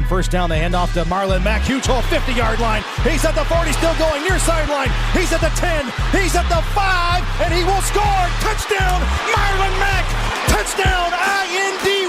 On first down, they hand off to Marlon Mack. Huge hole, 50-yard line. He's at the 40, still going near sideline. He's at the 10. He's at the 5, and he will score. Touchdown, Marlon Mack. Touchdown, INDY.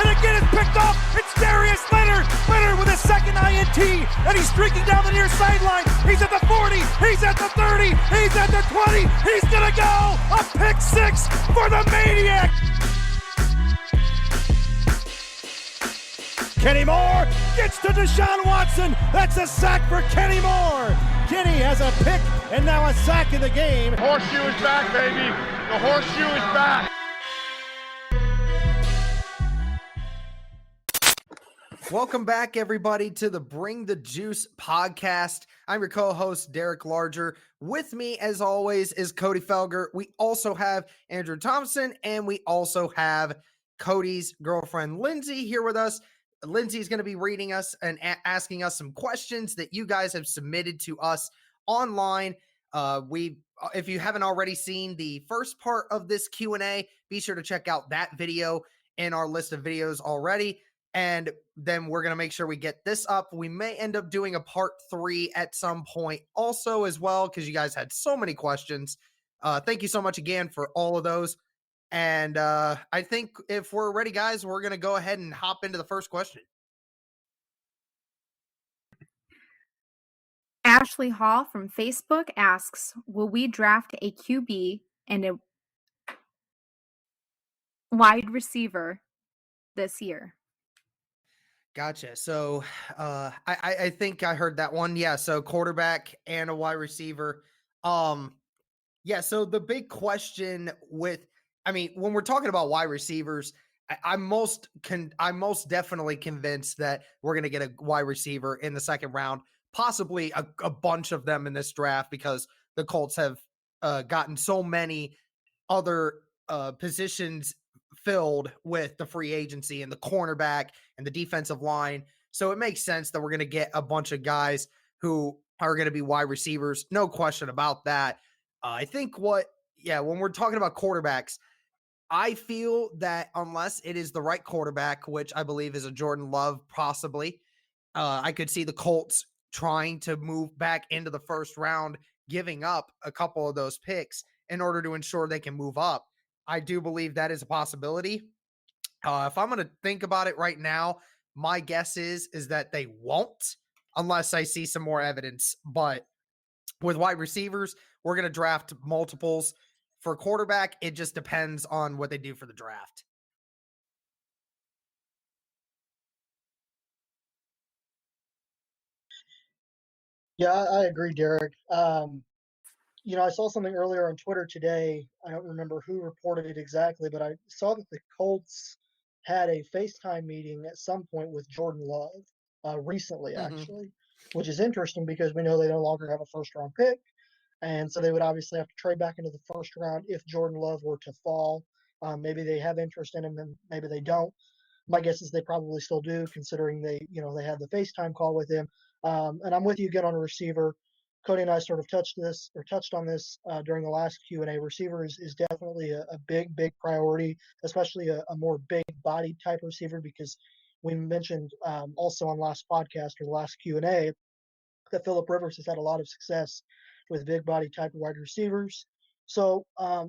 And again, it's picked off. It's Darius Leonard. Leonard with a second INT, and he's streaking down the near sideline. He's at the 40. He's at the 30. He's at the 20. He's going to go. A pick 6 for the Maniac. Kenny Moore gets to Deshaun Watson. That's a sack for Kenny Moore. Kenny has a pick and now a sack in the game. Horseshoe is back, baby. The horseshoe is back. Welcome back, everybody, to the Bring the Juice podcast. I'm your co-host, Derek Larger. With me, as always, is Cody Felger. We also have Andrew Thompson, and we also have Cody's girlfriend, Lindsay, here with us. Lindsay's going to be reading us and asking us some questions that you guys have submitted to us online. If you haven't already seen the first part of this Q&A, be sure to check out that video in our list of videos already. And then we're going to make sure we get this up. We may end up doing a part 3 at some point also as well, because you guys had so many questions. Thank you so much again for all of those. And I think if we're ready, guys, we're going to go ahead and hop into the first question. Ashley Hall from Facebook asks, will we draft a QB and a wide receiver this year? Gotcha. So I think I heard that one. Yeah. So quarterback and a wide receiver. Yeah. So the big question when we're talking about wide receivers, I'm most definitely convinced that we're going to get a wide receiver in the second round, possibly a bunch of them in this draft, because the Colts have gotten so many other positions filled with the free agency and the cornerback and the defensive line. So it makes sense that we're going to get a bunch of guys who are going to be wide receivers. No question about that. I think when we're talking about quarterbacks, I feel that unless it is the right quarterback, which I believe is a Jordan Love, possibly, I could see the Colts trying to move back into the first round, giving up a couple of those picks in order to ensure they can move up. I do believe that is a possibility. If I'm going to think about it right now, my guess is that they won't, unless I see some more evidence. But with wide receivers, we're going to draft multiples. For quarterback, it just depends on what they do for the draft. Yeah, I agree, Derek. I saw something earlier on Twitter today. I don't remember who reported it exactly, but I saw that the Colts had a FaceTime meeting at some point with Jordan Love recently, actually, which is interesting because we know they no longer have a first-round pick. And so they would obviously have to trade back into the first round if Jordan Love were to fall. Maybe they have interest in him and maybe they don't. My guess is they probably still do, considering they had the FaceTime call with him. And I'm with you again on a receiver. Cody and I sort of touched on this during the last Q&A. Receiver is definitely a big priority, especially a more big body type receiver, because we mentioned also on last podcast or the last Q&A that Phillip Rivers has had a lot of success with big body type wide receivers. So a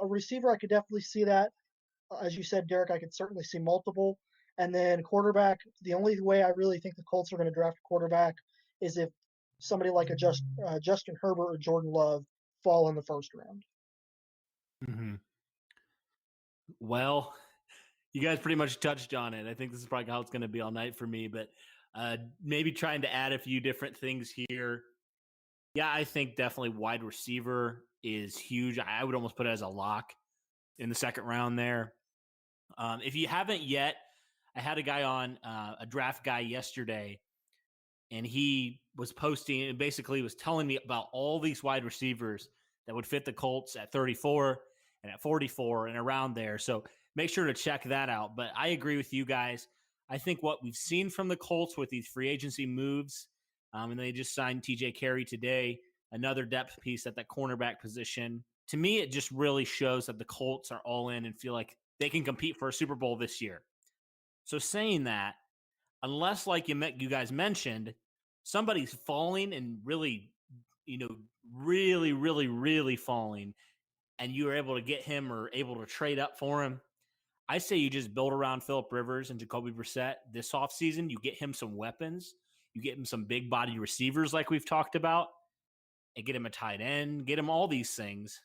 receiver, I could definitely see that. As you said, Derek, I could certainly see multiple. And then quarterback, the only way I really think the Colts are going to draft a quarterback is if somebody like a Justin Herbert or Jordan Love fall in the first round. Mm-hmm. Well, you guys pretty much touched on it. I think this is probably how it's going to be all night for me, but maybe trying to add a few different things here. Yeah, I think definitely wide receiver is huge. I would almost put it as a lock in the second round there. If you haven't yet, I had a guy on, a draft guy yesterday, and he was posting and basically was telling me about all these wide receivers that would fit the Colts at 34 and at 44 and around there. So make sure to check that out. But I agree with you guys. I think what we've seen from the Colts with these free agency moves, and they just signed TJ Carey today, another depth piece at that cornerback position to me, it just really shows that the Colts are all in and feel like they can compete for a Super Bowl this year. So saying that, unless like you guys mentioned, somebody's falling and really, really falling, and you are able to get him or able to trade up for him, I say you just build around Phillip Rivers and Jacoby Brissett this offseason. You get him some weapons. You get him some big body receivers like we've talked about, and get him a tight end, get him all these things.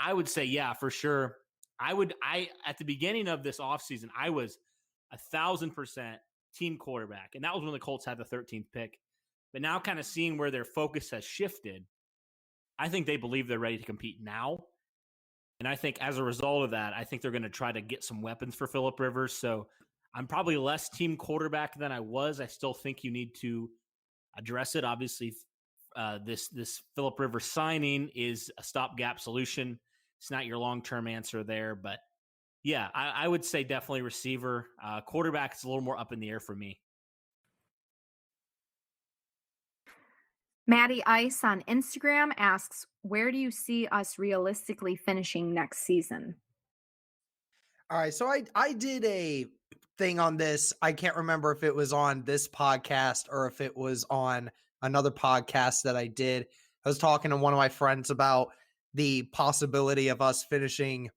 I would say, yeah, for sure. At the beginning of this offseason, I was 1,000% team quarterback. And that was when the Colts had the 13th pick. But now kind of seeing where their focus has shifted, I think they believe they're ready to compete now. And I think as a result of that, I think they're going to try to get some weapons for Phillip Rivers. So I'm probably less team quarterback than I was. I still think you need to address it. Obviously, this Phillip Rivers signing is a stopgap solution. It's not your long-term answer there. But, yeah, I would say definitely receiver. Quarterback is a little more up in the air for me. Maddie Ice on Instagram asks, where do you see us realistically finishing next season? All right, so I did a thing on this. I can't remember if it was on this podcast or if it was on another podcast that I did. I was talking to one of my friends about the possibility of us finishing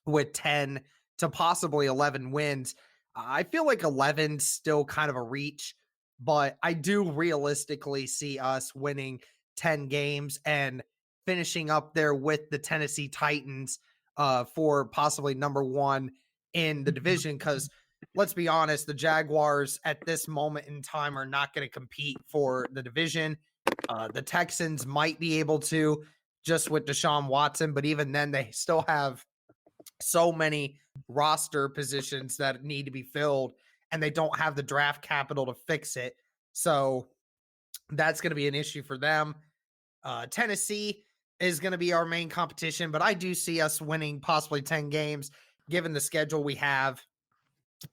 with 10 to possibly 11 wins. I feel like 11's still kind of a reach, but I do realistically see us winning 10 games and finishing up there with the Tennessee Titans for possibly number one in the division. Because let's be honest, the Jaguars at this moment in time are not going to compete for the division. The Texans might be able to just with Deshaun Watson, but even then they still have so many roster positions that need to be filled, and they don't have the draft capital to fix it. So that's going to be an issue for them. Tennessee is going to be our main competition, but I do see us winning possibly 10 games given the schedule we have.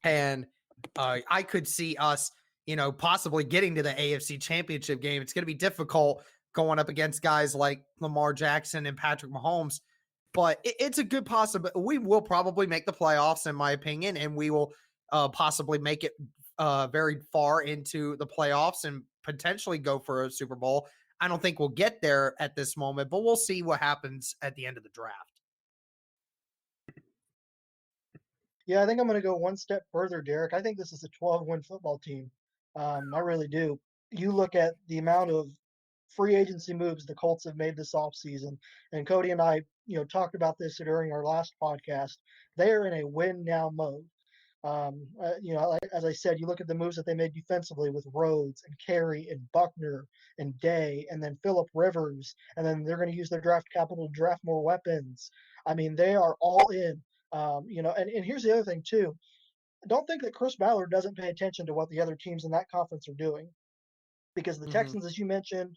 And I could see us, possibly getting to the AFC Championship game. It's going to be difficult going up against guys like Lamar Jackson and Patrick Mahomes, but it's a good possibility. We will probably make the playoffs, in my opinion, and we will possibly make it very far into the playoffs and potentially go for a Super Bowl. I don't think we'll get there at this moment, but we'll see what happens at the end of the draft. Yeah, I think I'm going to go one step further, Derek. I think this is a 12-win football team. I really do. You look at the amount of free agency moves the Colts have made this offseason, and Cody and I, talked about this during our last podcast. They are in a win-now mode. As I said, you look at the moves that they made defensively with Rhodes and Carey and Buckner and Day, and then Phillip Rivers, and then they're going to use their draft capital to draft more weapons. I mean, they are all in. And here's the other thing too. Don't think that Chris Ballard doesn't pay attention to what the other teams in that conference are doing, because the Texans, as you mentioned,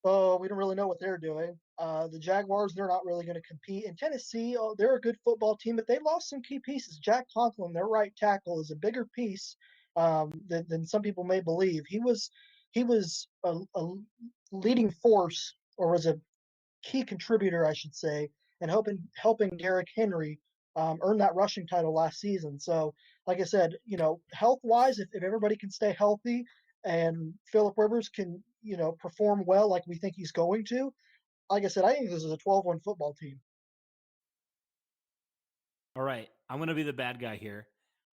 we don't really know what they're doing. The Jaguars, they're not really going to compete. In Tennessee, they're a good football team, but they lost some key pieces. Jack Conklin, their right tackle, is a bigger piece than some people may believe. He was a leading force, or was a key contributor, I should say, and helping Derrick Henry earn that rushing title last season. So, like I said, health-wise, if everybody can stay healthy and Phillip Rivers can, perform well like we think he's going to, like I said, I think this is a 12-win football team. All right, I'm going to be the bad guy here.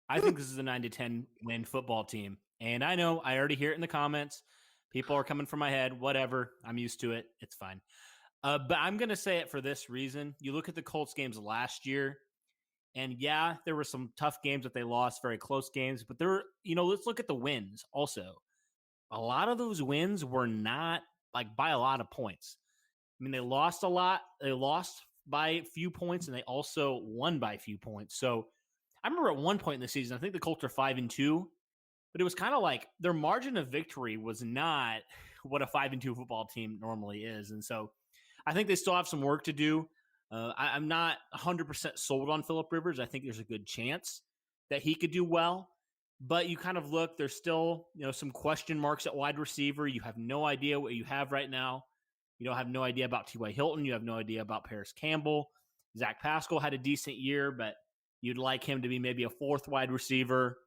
I think this is a 9-10 win football team. And I know I already hear it in the comments. People are coming for my head. Whatever. I'm used to it. It's fine. But I'm going to say it for this reason. You look at the Colts games last year, and yeah, there were some tough games that they lost, very close games. But there were, let's look at the wins also. A lot of those wins were not like by a lot of points. I mean, they lost a lot. They lost by a few points, and they also won by a few points. So I remember at one point in the season, I think the Colts are 5-2, but it was kind of like their margin of victory was not what a 5-2 football team normally is. And so I think they still have some work to do. I'm not 100% sold on Phillip Rivers. I think there's a good chance that he could do well. But you kind of look, there's still some question marks at wide receiver. You have no idea what you have right now. You don't have no idea about T.Y. Hilton. You have no idea about Paris Campbell. Zach Pascal had a decent year, but you'd like him to be maybe a fourth wide receiver.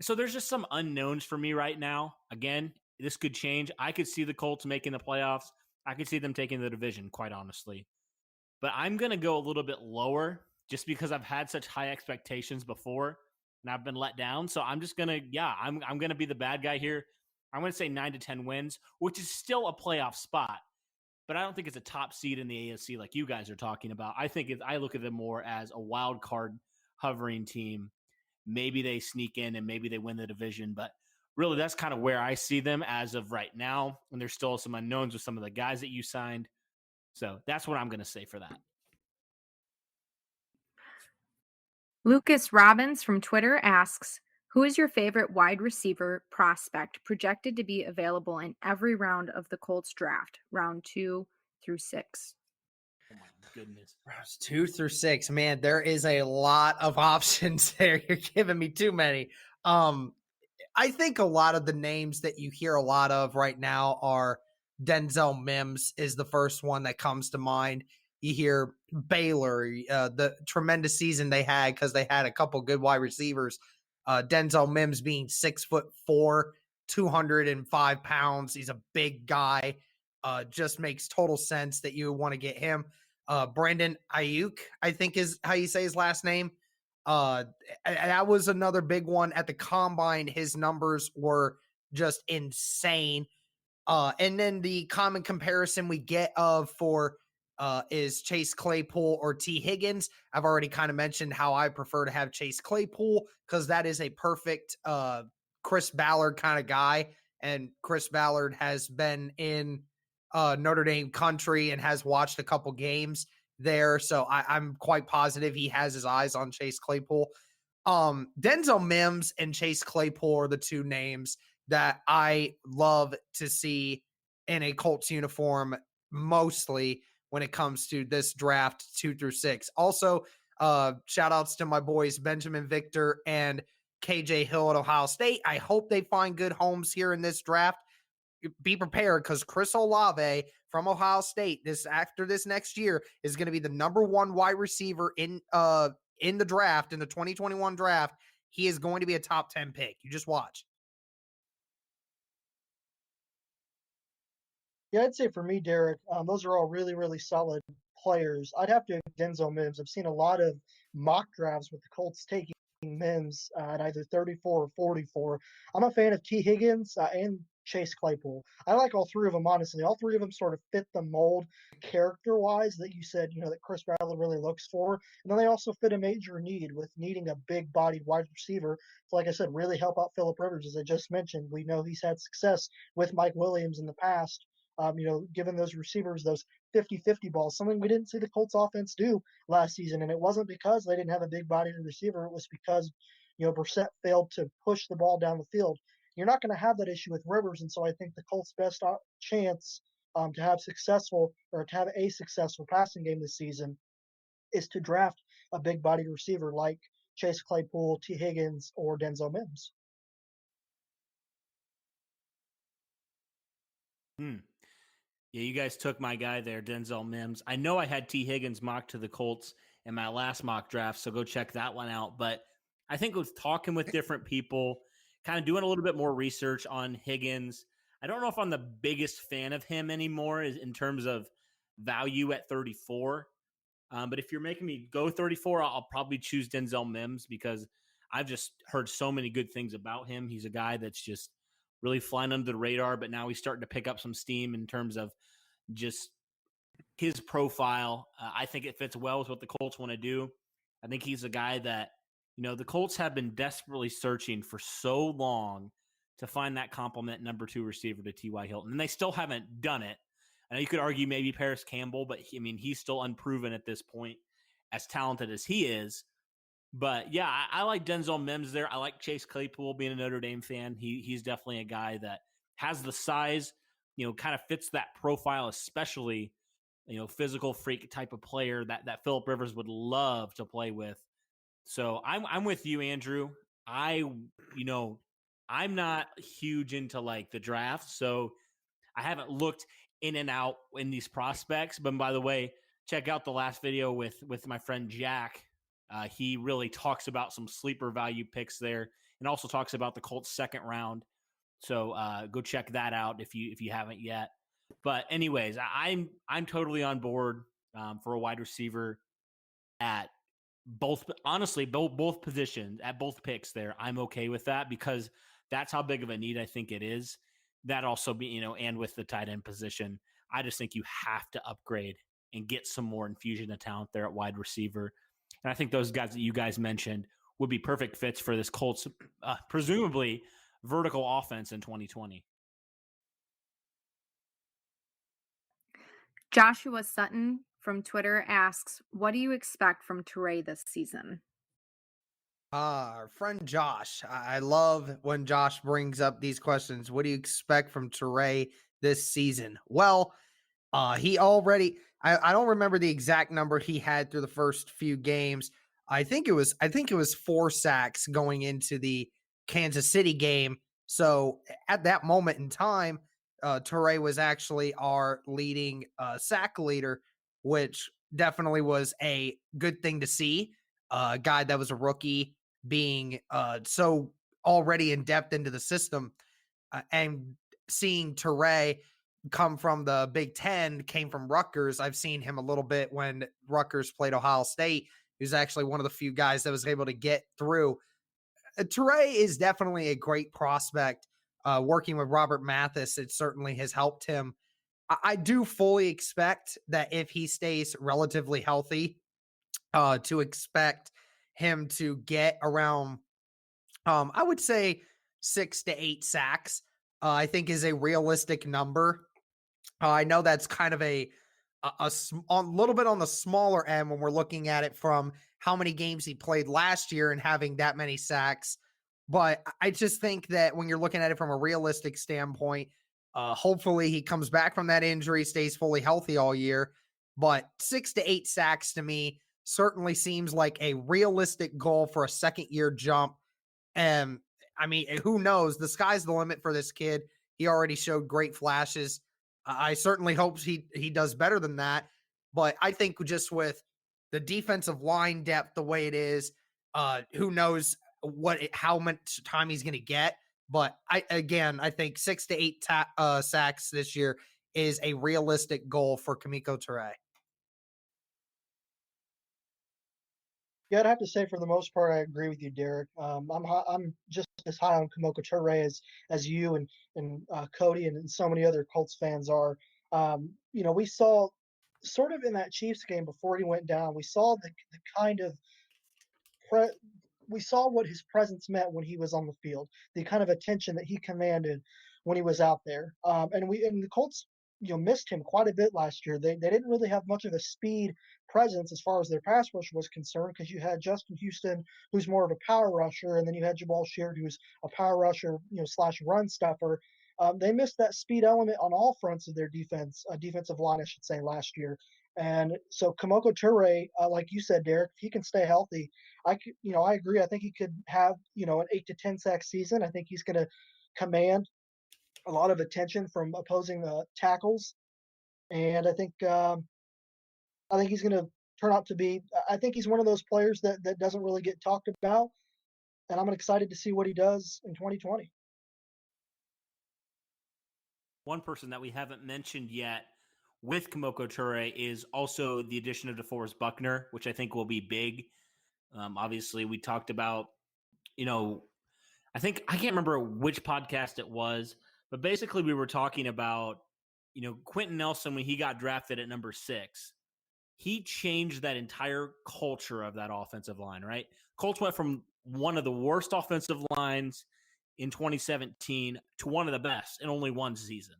So there's just some unknowns for me right now. Again, this could change. I could see the Colts making the playoffs. I could see them taking the division, quite honestly. But I'm going to go a little bit lower just because I've had such high expectations before and I've been let down. So I'm just going to, I'm going to be the bad guy here. I'm going to say 9 to 10 wins, which is still a playoff spot. But I don't think it's a top seed in the AFC like you guys are talking about. I look at them more as a wild card hovering team. Maybe they sneak in and maybe they win the division. But really, that's kind of where I see them as of right now. And there's still some unknowns with some of the guys that you signed. So that's what I'm going to say for that. Lucas Robbins from Twitter asks, who is your favorite wide receiver prospect projected to be available in every round of the Colts draft, round 2 through 6? Oh my goodness. Rounds 2 through 6. Man, there is a lot of options there. You're giving me too many. I think a lot of the names that you hear a lot of right now are Denzel Mims is the first one that comes to mind. You hear Baylor, the tremendous season they had because they had a couple good wide receivers. Denzel Mims being 6'4", 205 pounds. He's a big guy. Just makes total sense that you want to get him. Brandon Ayuk, I think is how you say his last name. That was another big one at the combine. His numbers were just insane. And then the common comparison we get is Chase Claypool or T. Higgins. I've already kind of mentioned how I prefer to have Chase Claypool because that is a perfect Chris Ballard kind of guy. And Chris Ballard has been in Notre Dame country and has watched a couple games there. So I'm quite positive he has his eyes on Chase Claypool. Denzel Mims and Chase Claypool are the two names that I love to see in a Colts uniform, mostly when it comes to this draft 2 through 6. Also, shout outs to my boys, Benjamin Victor and KJ Hill at Ohio State. I hope they find good homes here in this draft. Be prepared because Chris Olave from Ohio State after this next year is going to be the number 1 wide receiver in the draft, in the 2021 draft. He is going to be a top 10 pick. You just watch. Yeah, I'd say for me, Derek, those are all really, really solid players. I'd have to Denzel Mims. I've seen a lot of mock drafts with the Colts taking Mims at either 34 or 44. I'm a fan of T. Higgins and Chase Claypool. I like all three of them, honestly. All three of them sort of fit the mold character-wise that you said, that Chris Ballard really looks for. And then they also fit a major need with needing a big-bodied wide receiver to, like I said, really help out Phillip Rivers, as I just mentioned. We know he's had success with Mike Williams in the past. Giving those receivers those 50-50 balls, something we didn't see the Colts offense do last season. And it wasn't because they didn't have a big bodied receiver. It was because, Brissett failed to push the ball down the field. You're not going to have that issue with Rivers. And so I think the Colts' best chance to have a successful passing game this season is to draft a big bodied receiver like Chase Claypool, T. Higgins, or Denzel Mims. Yeah, you guys took my guy there, Denzel Mims. I know I had T. Higgins mocked to the Colts in my last mock draft, so go check that one out. But I think with talking with different people, kind of doing a little bit more research on Higgins, I don't know if I'm the biggest fan of him anymore in terms of value at 34. But if you're making me go 34, I'll probably choose Denzel Mims because I've just heard so many good things about him. He's a guy that's just really flying under the radar, but now he's starting to pick up some steam in terms of just his profile. I think it fits well with what the Colts want to do. I think he's a guy that, the Colts have been desperately searching for so long to find that complement number 2 receiver to T.Y. Hilton, and they still haven't done it. I know you could argue maybe Paris Campbell, but he's still unproven at this point, as talented as he is. But yeah, I like Denzel Mims there. I like Chase Claypool, being a Notre Dame fan. He's definitely a guy that has the size, kind of fits that profile, especially, physical freak type of player that Phillip Rivers would love to play with. So I'm with you, Andrew. I'm not huge into like the draft, so I haven't looked in and out in these prospects. But by the way, check out the last video with my friend Jack. He really talks about some sleeper value picks there, and also talks about the Colts second round. So go check that out if you haven't yet. But anyways, I'm totally on board for a wide receiver at both positions, at both picks there. I'm okay with that because that's how big of a need I think it is. That also be, and with the tight end position, I just think you have to upgrade and get some more infusion of talent there at wide receiver. And I think those guys that you guys mentioned would be perfect fits for this Colts, presumably vertical offense in 2020. Joshua Sutton from Twitter asks, what do you expect from Turay this season? Our friend Josh. I love when Josh brings up these questions. What do you expect from Turay this season? Well, he already, I don't remember the exact number he had through the first few games. I think it was 4 sacks going into the Kansas City game. So at that moment in time, Turay was actually our leading sack leader, which definitely was a good thing to see. A guy that was a rookie being so already in depth into the system, and seeing Turay come from the Big Ten, came from Rutgers. I've seen him a little bit when Rutgers played Ohio State. He was actually one of the few guys that was able to get through. Turay is definitely a great prospect. Working with Robert Mathis, it certainly has helped him. I do fully expect that if he stays relatively healthy, to expect him to get around, I would say 6 to 8 sacks, I think is a realistic number. I know that's kind of a little bit on the smaller end when we're looking at it from how many games he played last year and having that many sacks. But I just think that when you're looking at it from a realistic standpoint, hopefully he comes back from that injury, stays fully healthy all year. But 6 to 8 sacks to me certainly seems like a realistic goal for a second year jump. And I mean, who knows? The sky's the limit for this kid. He already showed great flashes. I certainly hope he does better than that. But I think just with the defensive line depth the way it is, who knows how much time he's going to get. But I think 6 to 8 sacks this year is a realistic goal for Kemoko Turay. Yeah, I'd have to say for the most part, I agree with you, Derek. I'm just as high on Kemoko Turay as you and Cody and so many other Colts fans are. We saw sort of in that Chiefs game before he went down, we saw the kind of we saw what his presence meant when he was on the field, the kind of attention that he commanded when he was out there. And the Colts, missed him quite a bit last year. They didn't really have much of a speed presence as far as their pass rush was concerned, because you had Justin Houston, who's more of a power rusher, and then you had Jabal Sheard, who's a power rusher, slash run stuffer. They missed that speed element on all fronts of their defensive line, I should say, last year. And so Kemoko Turay, like you said, Derek, if he can stay healthy, I agree. I think he could have, an 8 to 10 sack season. I think he's going to command a lot of attention from opposing tackles, and I think he's going to turn out to be. I think he's one of those players that doesn't really get talked about, and I'm excited to see what he does in 2020. One person that we haven't mentioned yet with Kemoko Turay is also the addition of Deforest Buckner, which I think will be big. Obviously, we talked about, I think I can't remember which podcast it was, but basically we were talking about, Quentin Nelson when he got drafted at number 6. He changed that entire culture of that offensive line, right? Colts went from one of the worst offensive lines in 2017 to one of the best in only one season.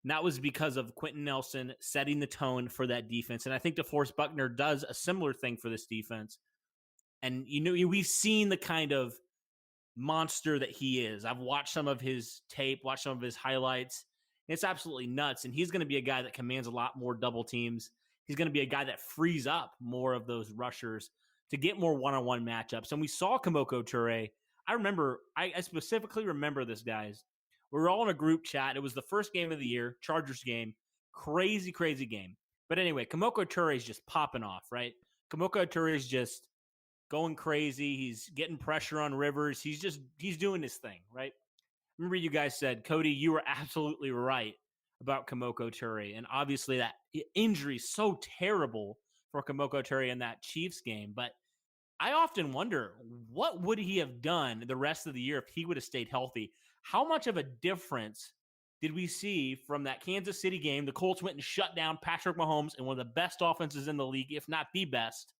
And that was because of Quentin Nelson setting the tone for that defense. And I think DeForest Buckner does a similar thing for this defense. And, we've seen the kind of monster that he is. I've watched some of his tape, watched some of his highlights. It's absolutely nuts. And he's going to be a guy that commands a lot more double teams. He's going to be a guy that frees up more of those rushers to get more one-on-one matchups. And we saw Kemoko Turay. I specifically remember this, guys. We were all in a group chat. It was the first game of the year, Chargers game. Crazy, crazy game. But anyway, Kemoko Turay is just popping off, right? Kemoko Turay is just going crazy. He's getting pressure on Rivers. He's doing his thing, right? Remember you guys said, Cody, you were absolutely right about Kemoko Turay. And obviously that injury is so terrible for Kemoko Turay in that Chiefs game. But I often wonder, what would he have done the rest of the year if he would have stayed healthy? How much of a difference did we see from that Kansas City game? The Colts went and shut down Patrick Mahomes and one of the best offenses in the league, if not the best.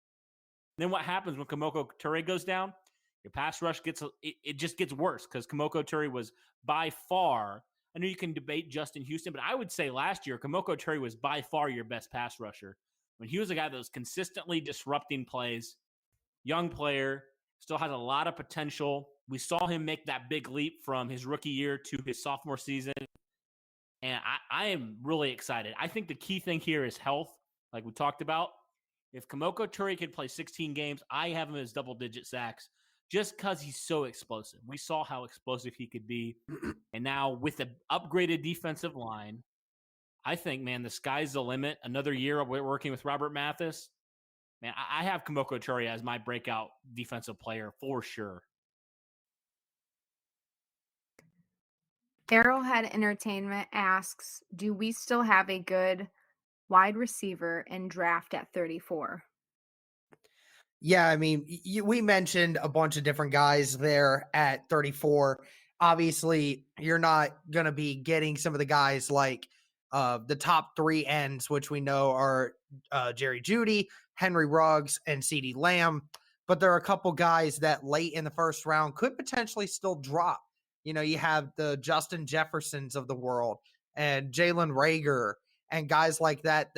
Then what happens when Kemoko Turay goes down? Your pass rush it just gets worse because Kemoko Turay was by far, I know you can debate Justin Houston, but I would say last year, Kemoko Turay was by far your best pass rusher. When he was a guy that was consistently disrupting plays, young player, still has a lot of potential. We saw him make that big leap from his rookie year to his sophomore season. And I am really excited. I think the key thing here is health, like we talked about. If Kemoko Turay could play 16 games, I have him as double-digit sacks just because he's so explosive. We saw how explosive he could be. And now with the upgraded defensive line, I think, man, the sky's the limit. Another year of working with Robert Mathis. Man, I have Kemoko Turay as my breakout defensive player for sure. Arrowhead Entertainment asks, do we still have a good wide receiver in draft at 34? Yeah, I mean, we mentioned a bunch of different guys there at 34. Obviously, you're not going to be getting some of the guys like the top 3 ends, which we know are Jerry Jeudy, Henry Ruggs, and CeeDee Lamb. But there are a couple guys that late in the first round could potentially still drop. You know, you have the Justin Jeffersons of the world and Jalen Reagor and guys like that,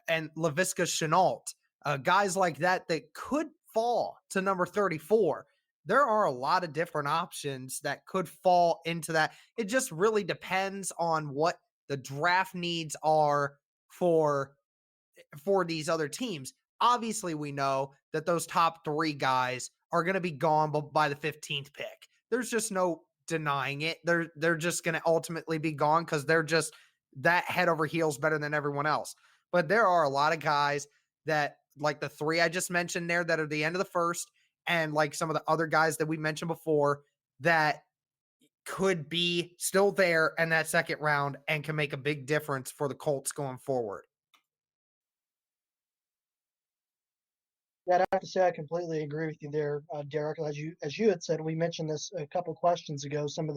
and Laviska Shenault. Guys like that could fall to number 34. There are a lot of different options that could fall into that. It just really depends on what the draft needs are for these other teams. Obviously, we know that those top 3 guys are going to be gone by the 15th pick. There's just no denying it. They're just going to ultimately be gone because they're just that head over heels better than everyone else. But there are a lot of guys that, like the 3 I just mentioned there, that are the end of the first, and like some of the other guys that we mentioned before that could be still there in that second round and can make a big difference for the Colts going forward. Yeah, I have to say I completely agree with you there, Derek. As you had said, we mentioned this a couple questions ago. Some of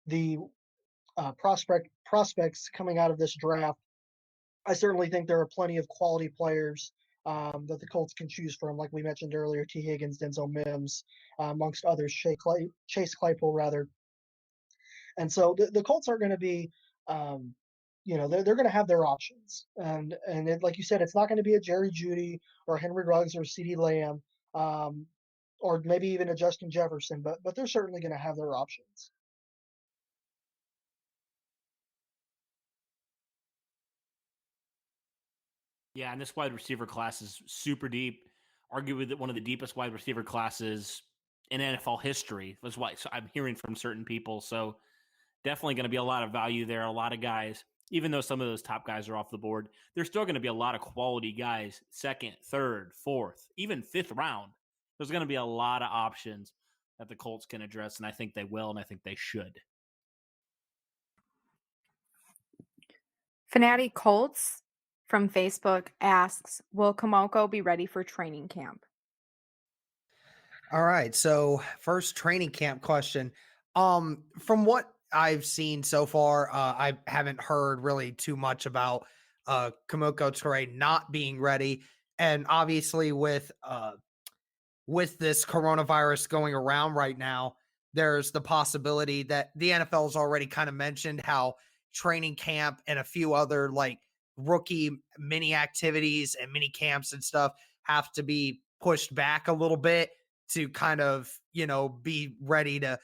the prospects coming out of this draft. I certainly think there are plenty of quality players that the Colts can choose from, like we mentioned earlier, T. Higgins, Denzel Mims, amongst others, Chase Claypool, rather. And so the Colts aren't going to be, they're going to have their options. And like you said, it's not going to be a Jerry Jeudy or Henry Ruggs or CeeDee Lamb, or maybe even a Justin Jefferson, but they're certainly going to have their options. Yeah, and this wide receiver class is super deep. Arguably one of the deepest wide receiver classes in NFL history. That's what I'm hearing from certain people. So definitely going to be a lot of value there. A lot of guys, even though some of those top guys are off the board, there's still going to be a lot of quality guys, 2nd, 3rd, 4th, even 5th round. There's going to be a lot of options that the Colts can address, and I think they will, and I think they should. Fanati Colts from Facebook asks, will Kemoko be ready for training camp? All right. So first training camp question. From what I've seen so far, I haven't heard really too much about Kemoko Turay not being ready. And obviously with this coronavirus going around right now, there's the possibility that the NFL's already kind of mentioned how training camp and a few other like rookie mini activities and mini camps and stuff have to be pushed back a little bit to kind of, be ready to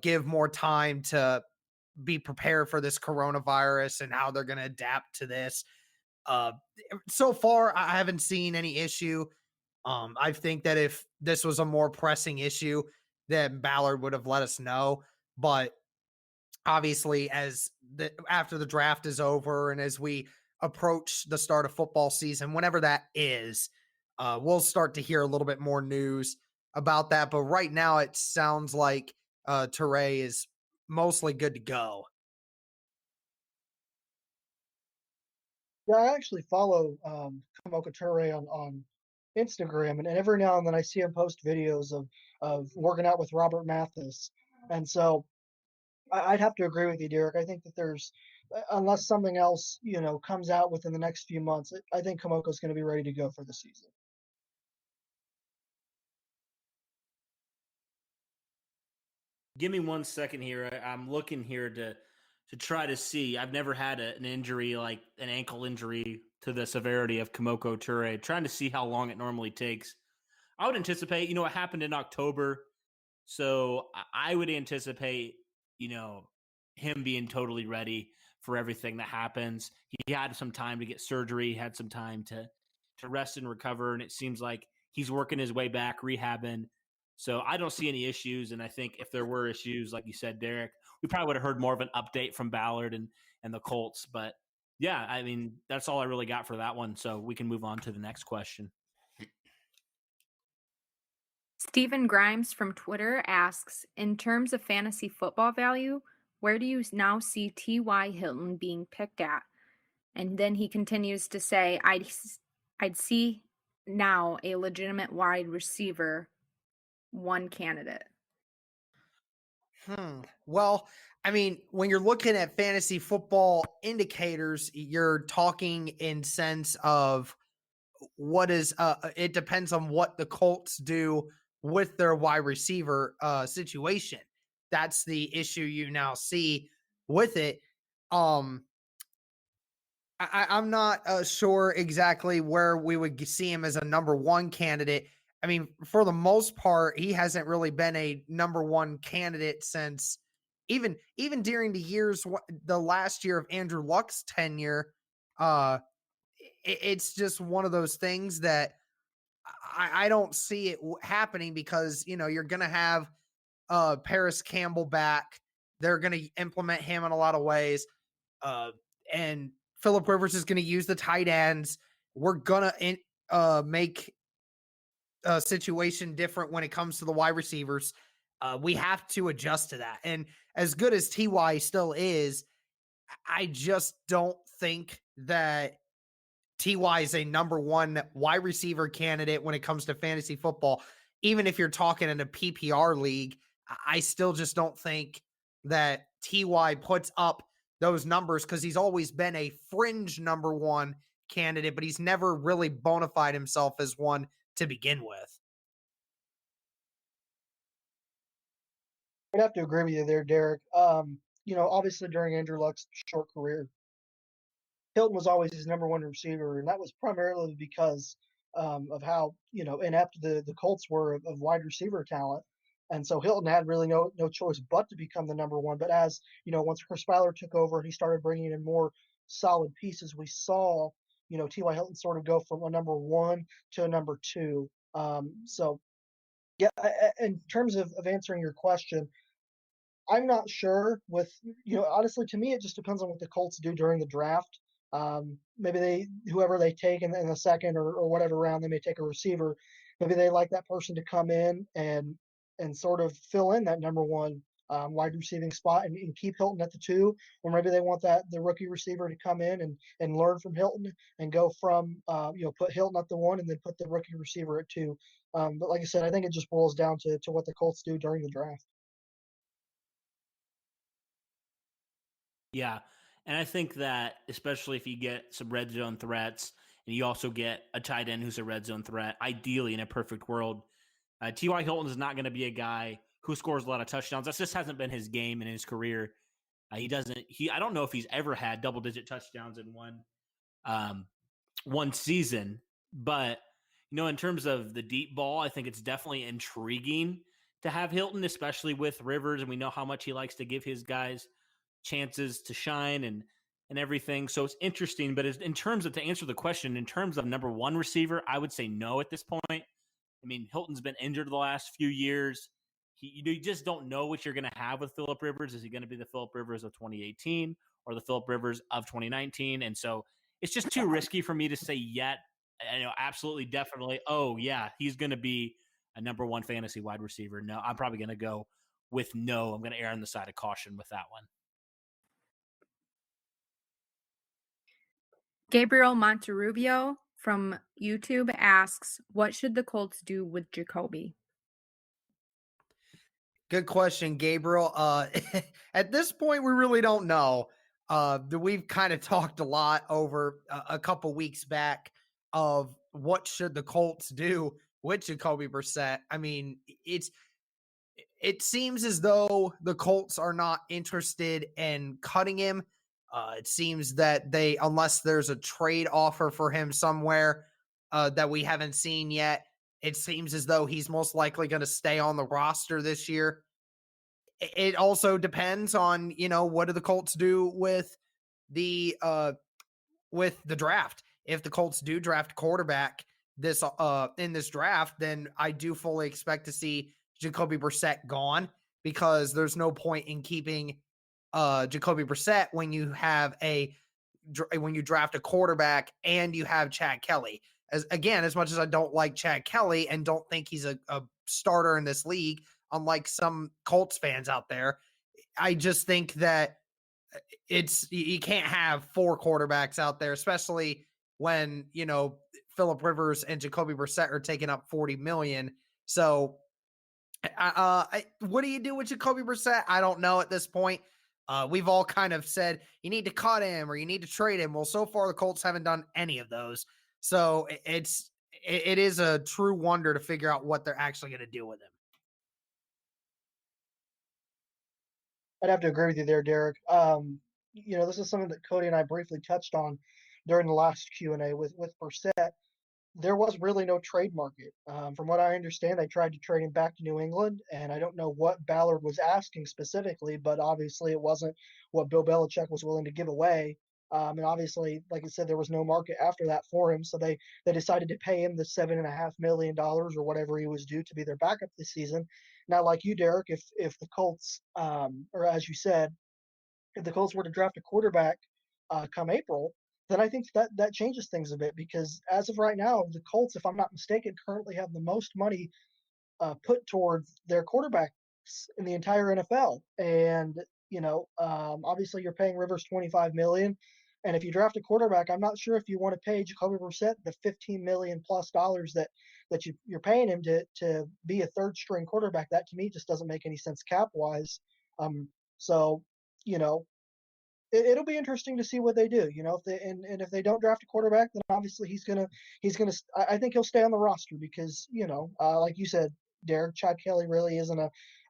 give more time to be prepared for this coronavirus and how they're going to adapt to this. So far, I haven't seen any issue. I think that if this was a more pressing issue, then Ballard would have let us know. But obviously after the draft is over and as we approach the start of football season, whenever that is, we'll start to hear a little bit more news about that. But right now, it sounds like Turay is mostly good to go. Yeah, I actually follow Kamoka Turay on Instagram, and every now and then I see him post videos of working out with Robert Mathis, and so I'd have to agree with you, Derek. I think that there's, unless something else comes out within the next few months, I think Kamoka's going to be ready to go for the season. Give me 1 second here. I'm looking here to try to see. I've never had an injury like an ankle injury to the severity of Kamoko Turay. Trying to see how long it normally takes. I would anticipate, it happened in October, so I would anticipate, him being totally ready for everything that happens. He had some time to get surgery, had some time to rest and recover, and it seems like he's working his way back, rehabbing. So I don't see any issues, and I think if there were issues, like you said, Derek, we probably would have heard more of an update from Ballard and the Colts. But yeah, I mean, that's all I really got for that one. So we can move on to the next question. Stephen Grimes from Twitter asks, in terms of fantasy football value, where do you now see T.Y. Hilton being picked at? And then he continues to say, I'd see now a legitimate wide receiver one candidate. Well, I mean, when you're looking at fantasy football indicators, you're talking in sense of what is it depends on what the Colts do with their wide receiver situation. That's the issue you now see with it. I'm not sure exactly where we would see him as a number one candidate. I mean, for the most part, he hasn't really been a number one candidate since even during the last year of Andrew Luck's tenure. It's just one of those things that I don't see it happening because, you're going to have Paris Campbell back. They're going to implement him in a lot of ways. And Phillip Rivers is going to use the tight ends. We're going to make a situation different when it comes to the wide receivers. We have to adjust to that. And as good as T.Y. still is, I just don't think that T.Y. is a number one wide receiver candidate when it comes to fantasy football. Even if you're talking in a PPR league, I still just don't think that T.Y. puts up those numbers because he's always been a fringe number one candidate, but he's never really bona fide himself as one to begin with. I'd have to agree with you there, Derek. Obviously during Andrew Luck's short career, Hilton was always his number one receiver, and that was primarily because of how inept the Colts were of wide receiver talent. And so Hilton had really no choice but to become the number one. But as once Chris Ballard took over and he started bringing in more solid pieces, we saw T.Y. Hilton sort of go from a number one to a number two. So yeah, in terms of answering your question, I'm not sure with, honestly, to me, it just depends on what the Colts do during the draft. Maybe whoever they take in the second or whatever round, they may take a receiver. Maybe they like that person to come in and sort of fill in that number one wide receiving spot and keep Hilton at the two, or maybe they want the rookie receiver to come in and learn from Hilton and go from put Hilton at the one and then put the rookie receiver at two. But like I said, I think it just boils down to what the Colts do during the draft. Yeah. And I think that especially if you get some red zone threats and you also get a tight end who's a red zone threat, ideally in a perfect world, T.Y. Hilton is not going to be a guy who scores a lot of touchdowns. That just hasn't been his game in his career. I don't know if he's ever had double digit touchdowns in one season, but in terms of the deep ball, I think it's definitely intriguing to have Hilton, especially with Rivers. And we know how much he likes to give his guys chances to shine and everything. So it's interesting, but in terms of, to answer the question, in terms of number one receiver, I would say no at this point. I mean, Hilton's been injured the last few years. You just don't know what you're going to have with Phillip Rivers. Is he going to be the Phillip Rivers of 2018 or the Phillip Rivers of 2019? And so it's just too risky for me to say yet. Absolutely, definitely. Oh yeah, he's going to be a number one fantasy wide receiver. No, I'm probably going to go with no. I'm going to err on the side of caution with that one. Gabriel Monterrubio from YouTube asks, what should the Colts do with Jacoby? Good question, Gabriel. At this point, we really don't know. We've kind of talked a lot over a couple weeks back of what should the Colts do with Jacoby Brissett. I mean, it seems as though the Colts are not interested in cutting him. It seems that unless there's a trade offer for him somewhere that we haven't seen yet, it seems as though he's most likely going to stay on the roster this year. It also depends on, what do the Colts do with the draft. If the Colts do draft quarterback in this draft, then I do fully expect to see Jacoby Brissett gone, because there's no point in keeping Jacoby Brissett when you draft a quarterback and you have Chad Kelly. As much as I don't like Chad Kelly and don't think he's a starter in this league, unlike some Colts fans out there, I just think that you can't have four quarterbacks out there, especially when, Phillip Rivers and Jacoby Brissett are taking up $40 million. So what do you do with Jacoby Brissett? I don't know at this point. We've all kind of said you need to cut him or you need to trade him. Well, so far the Colts haven't done any of those. So it is a true wonder to figure out what they're actually going to do with him. I'd have to agree with you there, Derek. This is something that Cody and I briefly touched on during the last Q&A with Brissett. There was really no trade market. From what I understand, they tried to trade him back to New England, and I don't know what Ballard was asking specifically, but obviously it wasn't what Bill Belichick was willing to give away. And obviously, like I said, there was no market after that for him, so they decided to pay him the $7.5 million or whatever he was due to be their backup this season. Now, like you, Derek, if the Colts, or as you said, if the Colts were to draft a quarterback come April, then I think that changes things a bit, because as of right now, the Colts, if I'm not mistaken, currently have the most money put towards their quarterbacks in the entire NFL. And, obviously you're paying Rivers $25 million. And if you draft a quarterback, I'm not sure if you want to pay Jacoby Brissett the $15 million plus that you're paying him to be a third string quarterback. That to me just doesn't make any sense cap wise. So, it'll be interesting to see what they do. If they don't draft a quarterback, then obviously he's gonna. I think he'll stay on the roster because like you said, Derek, Chad Kelly really isn't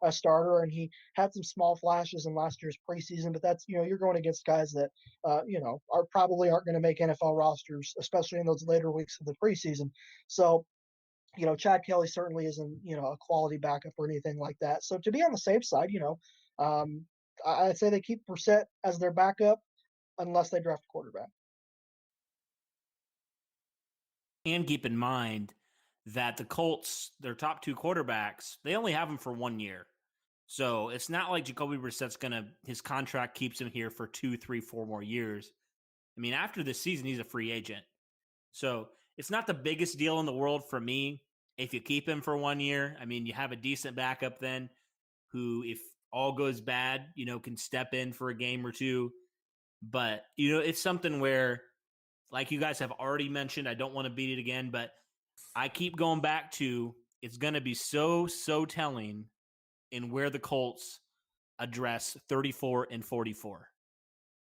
a starter, and he had some small flashes in last year's preseason. But that's you're going against guys that aren't going to make NFL rosters, especially in those later weeks of the preseason. So. Chad Kelly certainly isn't, a quality backup or anything like that. So to be on the safe side, I'd say they keep Brissett as their backup unless they draft a quarterback. And keep in mind that the Colts, their top two quarterbacks, they only have them for 1 year. So it's not like Jacoby Brissett's his contract keeps him here for 2, 3, 4 more years. I mean, after this season, he's a free agent. So it's not the biggest deal in the world for me if you keep him for 1 year. I mean, you have a decent backup then who, if all goes bad, can step in for a game or two. But, it's something where, like you guys have already mentioned, I don't want to beat it again, but I keep going back to it's going to be so telling in where the Colts address 34 and 44.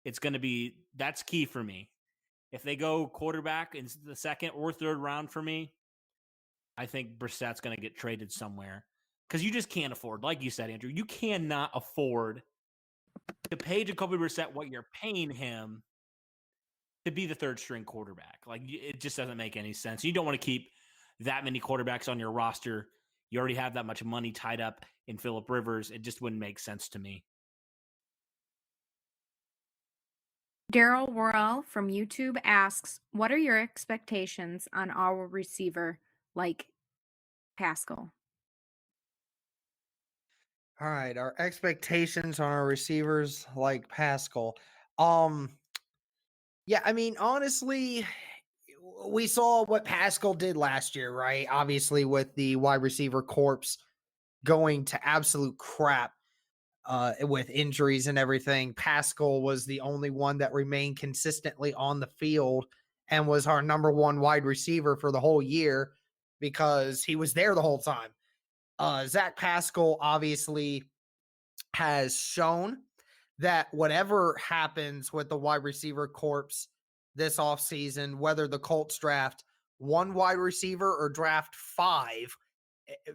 It's going to be, that's key for me. If they go quarterback in the second or third round for me, I think Brissett's going to get traded somewhere. Because you just can't afford, like you said, Andrew, you cannot afford to pay Jacoby Brissett what you're paying him to be the third string quarterback. Like, it just doesn't make any sense. You don't want to keep that many quarterbacks on your roster. You already have that much money tied up in Phillip Rivers. It just wouldn't make sense to me. Daryl Worrell from YouTube asks, what are your expectations on our receiver like Pascal? All right, our expectations on our receivers like Pascal. Um, yeah, I mean, honestly, we saw what Pascal did last year, right? Obviously, with the wide receiver corpse going to absolute crap with injuries and everything, Pascal was the only one that remained consistently on the field and was our number one wide receiver for the whole year because he was there the whole time. Zach Pascal obviously has shown that whatever happens with the wide receiver corpse this offseason, whether the Colts draft one wide receiver or draft five,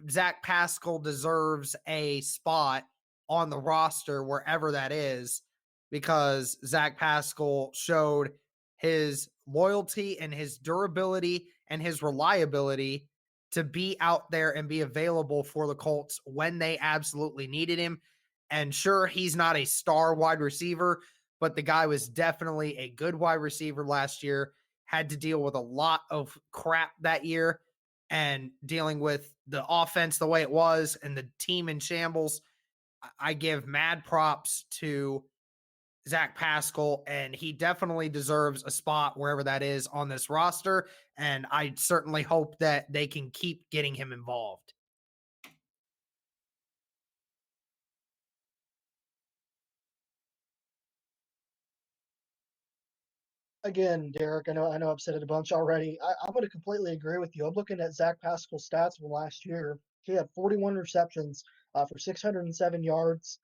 Zach Pascal deserves a spot on the roster wherever that is because Zach Pascal showed his loyalty and his durability and his reliability to be out there and be available for the Colts when they absolutely needed him. And sure, he's not a star wide receiver, but the guy was definitely a good wide receiver last year, had to deal with a lot of crap that year and dealing with the offense the way it was and the team in shambles. I give mad props to Zach Pascal, and he definitely deserves a spot wherever that is on this roster. And I certainly hope that they can keep getting him involved. Again, Derek, I know I've said it a bunch already. I'm going to completely agree with you. I'm looking at Zach Pascal's stats from last year. He had 41 receptions for 607 yards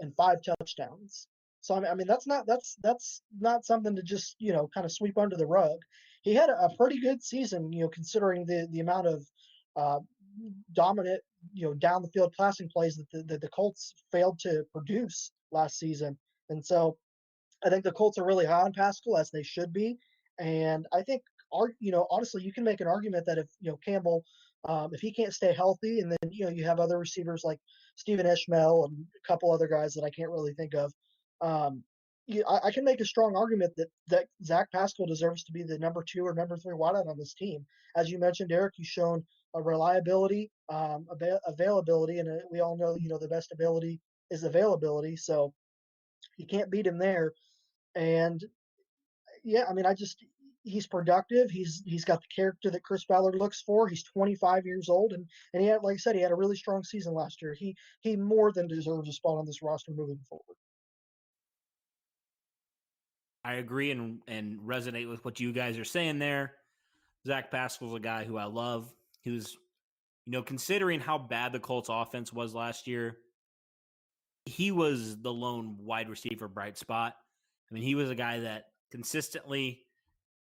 and 5 touchdowns. So I mean that's not something to just kind of sweep under the rug. He had a pretty good season, considering the amount of uh, dominant down the field passing plays that the Colts failed to produce last season. And so I think the Colts are really high on Pascal, as they should be. And I think, honestly, you can make an argument that if Campbell, if he can't stay healthy, and then you have other receivers like Stephen Ishmael and a couple other guys that I can't really think of, I can make a strong argument that Zach Pascal deserves to be the number 2 or number 3 wideout on this team. As you mentioned, Eric, you've shown a reliability, availability, and we all know the best ability is availability. So you can't beat him there. And yeah, I mean, he's productive. He's got the character that Chris Ballard looks for. He's 25 years old, and he had, like I said, he had a really strong season last year. He more than deserves a spot on this roster moving forward. I agree and resonate with what you guys are saying there. Zach Pascal's a guy who I love. He was, considering how bad the Colts offense was last year, he was the lone wide receiver bright spot. I mean, he was a guy that consistently,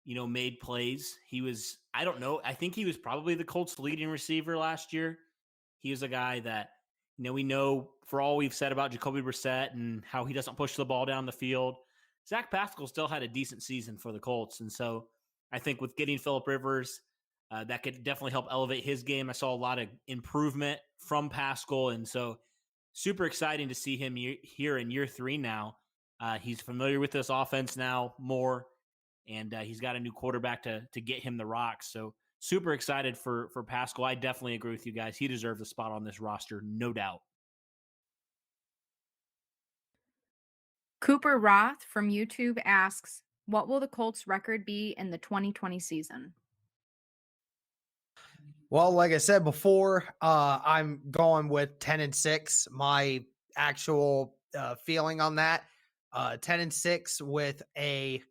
made plays. He was, I don't know, I think he was probably the Colts leading receiver last year. He was a guy that, we know for all we've said about Jacoby Brissett and how he doesn't push the ball down the field, Zach Pascal still had a decent season for the Colts. And so I think with getting Phillip Rivers, that could definitely help elevate his game. I saw a lot of improvement from Pascal. And so super exciting to see him here in year 3 now. He's familiar with this offense now more, and he's got a new quarterback to get him the rocks. So super excited for Pascal. I definitely agree with you guys. He deserves a spot on this roster, no doubt. Cooper Roth from YouTube asks, what will the Colts record be in the 2020 season? Well, like I said before, I'm going with 10-6. My actual feeling on that, 10-6 with a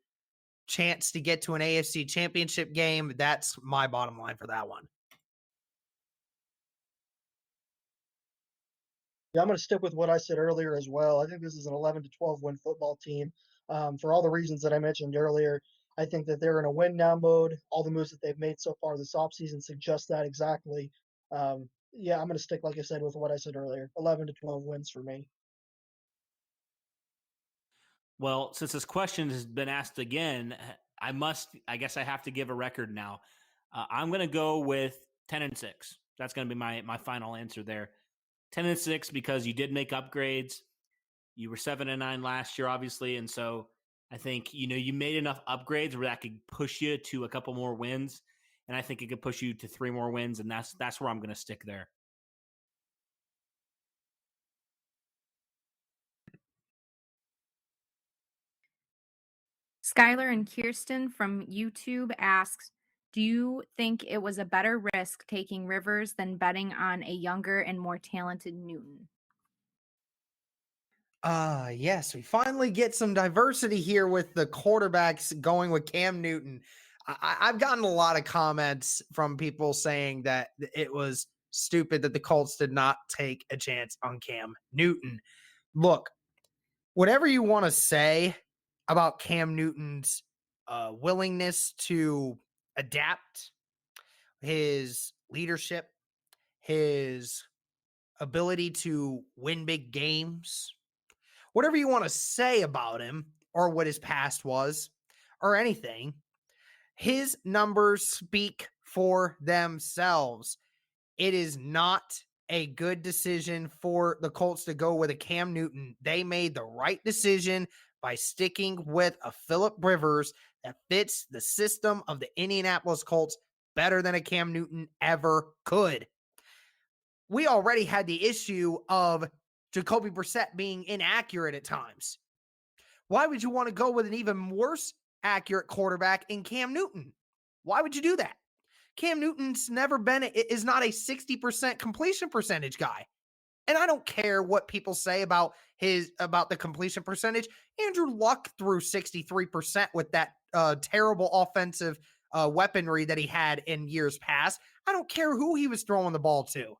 chance to get to an AFC championship game. That's my bottom line for that one. Yeah, I'm going to stick with what I said earlier as well. I think this is an 11 to 12 win football team. For all the reasons that I mentioned earlier, I think that they're in a win now mode. All the moves that they've made so far this offseason suggest that exactly. Yeah, I'm going to stick, like I said, with what I said earlier. 11 to 12 wins for me. Well, since this question has been asked again, I guess I have to give a record now. I'm going to go with 10-6. That's going to be my final answer there. 10-6 because you did make upgrades. You were 7-9 last year, obviously, and so I think you made enough upgrades where that could push you to a couple more wins, and I think it could push you to 3 more wins, and that's where I'm going to stick there. Skylar and Kirsten from YouTube asks, do you think it was a better risk taking Rivers than betting on a younger and more talented Newton? Yes, we finally get some diversity here with the quarterbacks going with Cam Newton. I've gotten a lot of comments from people saying that it was stupid that the Colts did not take a chance on Cam Newton. Look, whatever you want to say about Cam Newton's willingness to adapt, his leadership, his ability to win big games, whatever you want to say about him or what his past was or anything, his numbers speak for themselves. It is not a good decision for the Colts to go with a Cam Newton. They made the right decision by sticking with a Phillip Rivers that fits the system of the Indianapolis Colts better than a Cam Newton ever could. We already had the issue of Jacoby Brissett being inaccurate at times. Why would you want to go with an even worse accurate quarterback in Cam Newton? Why would you do that? Cam Newton's is not a 60% completion percentage guy. And I don't care what people say about the completion percentage. Andrew Luck threw 63% with that terrible offensive weaponry that he had in years past. I don't care who he was throwing the ball to.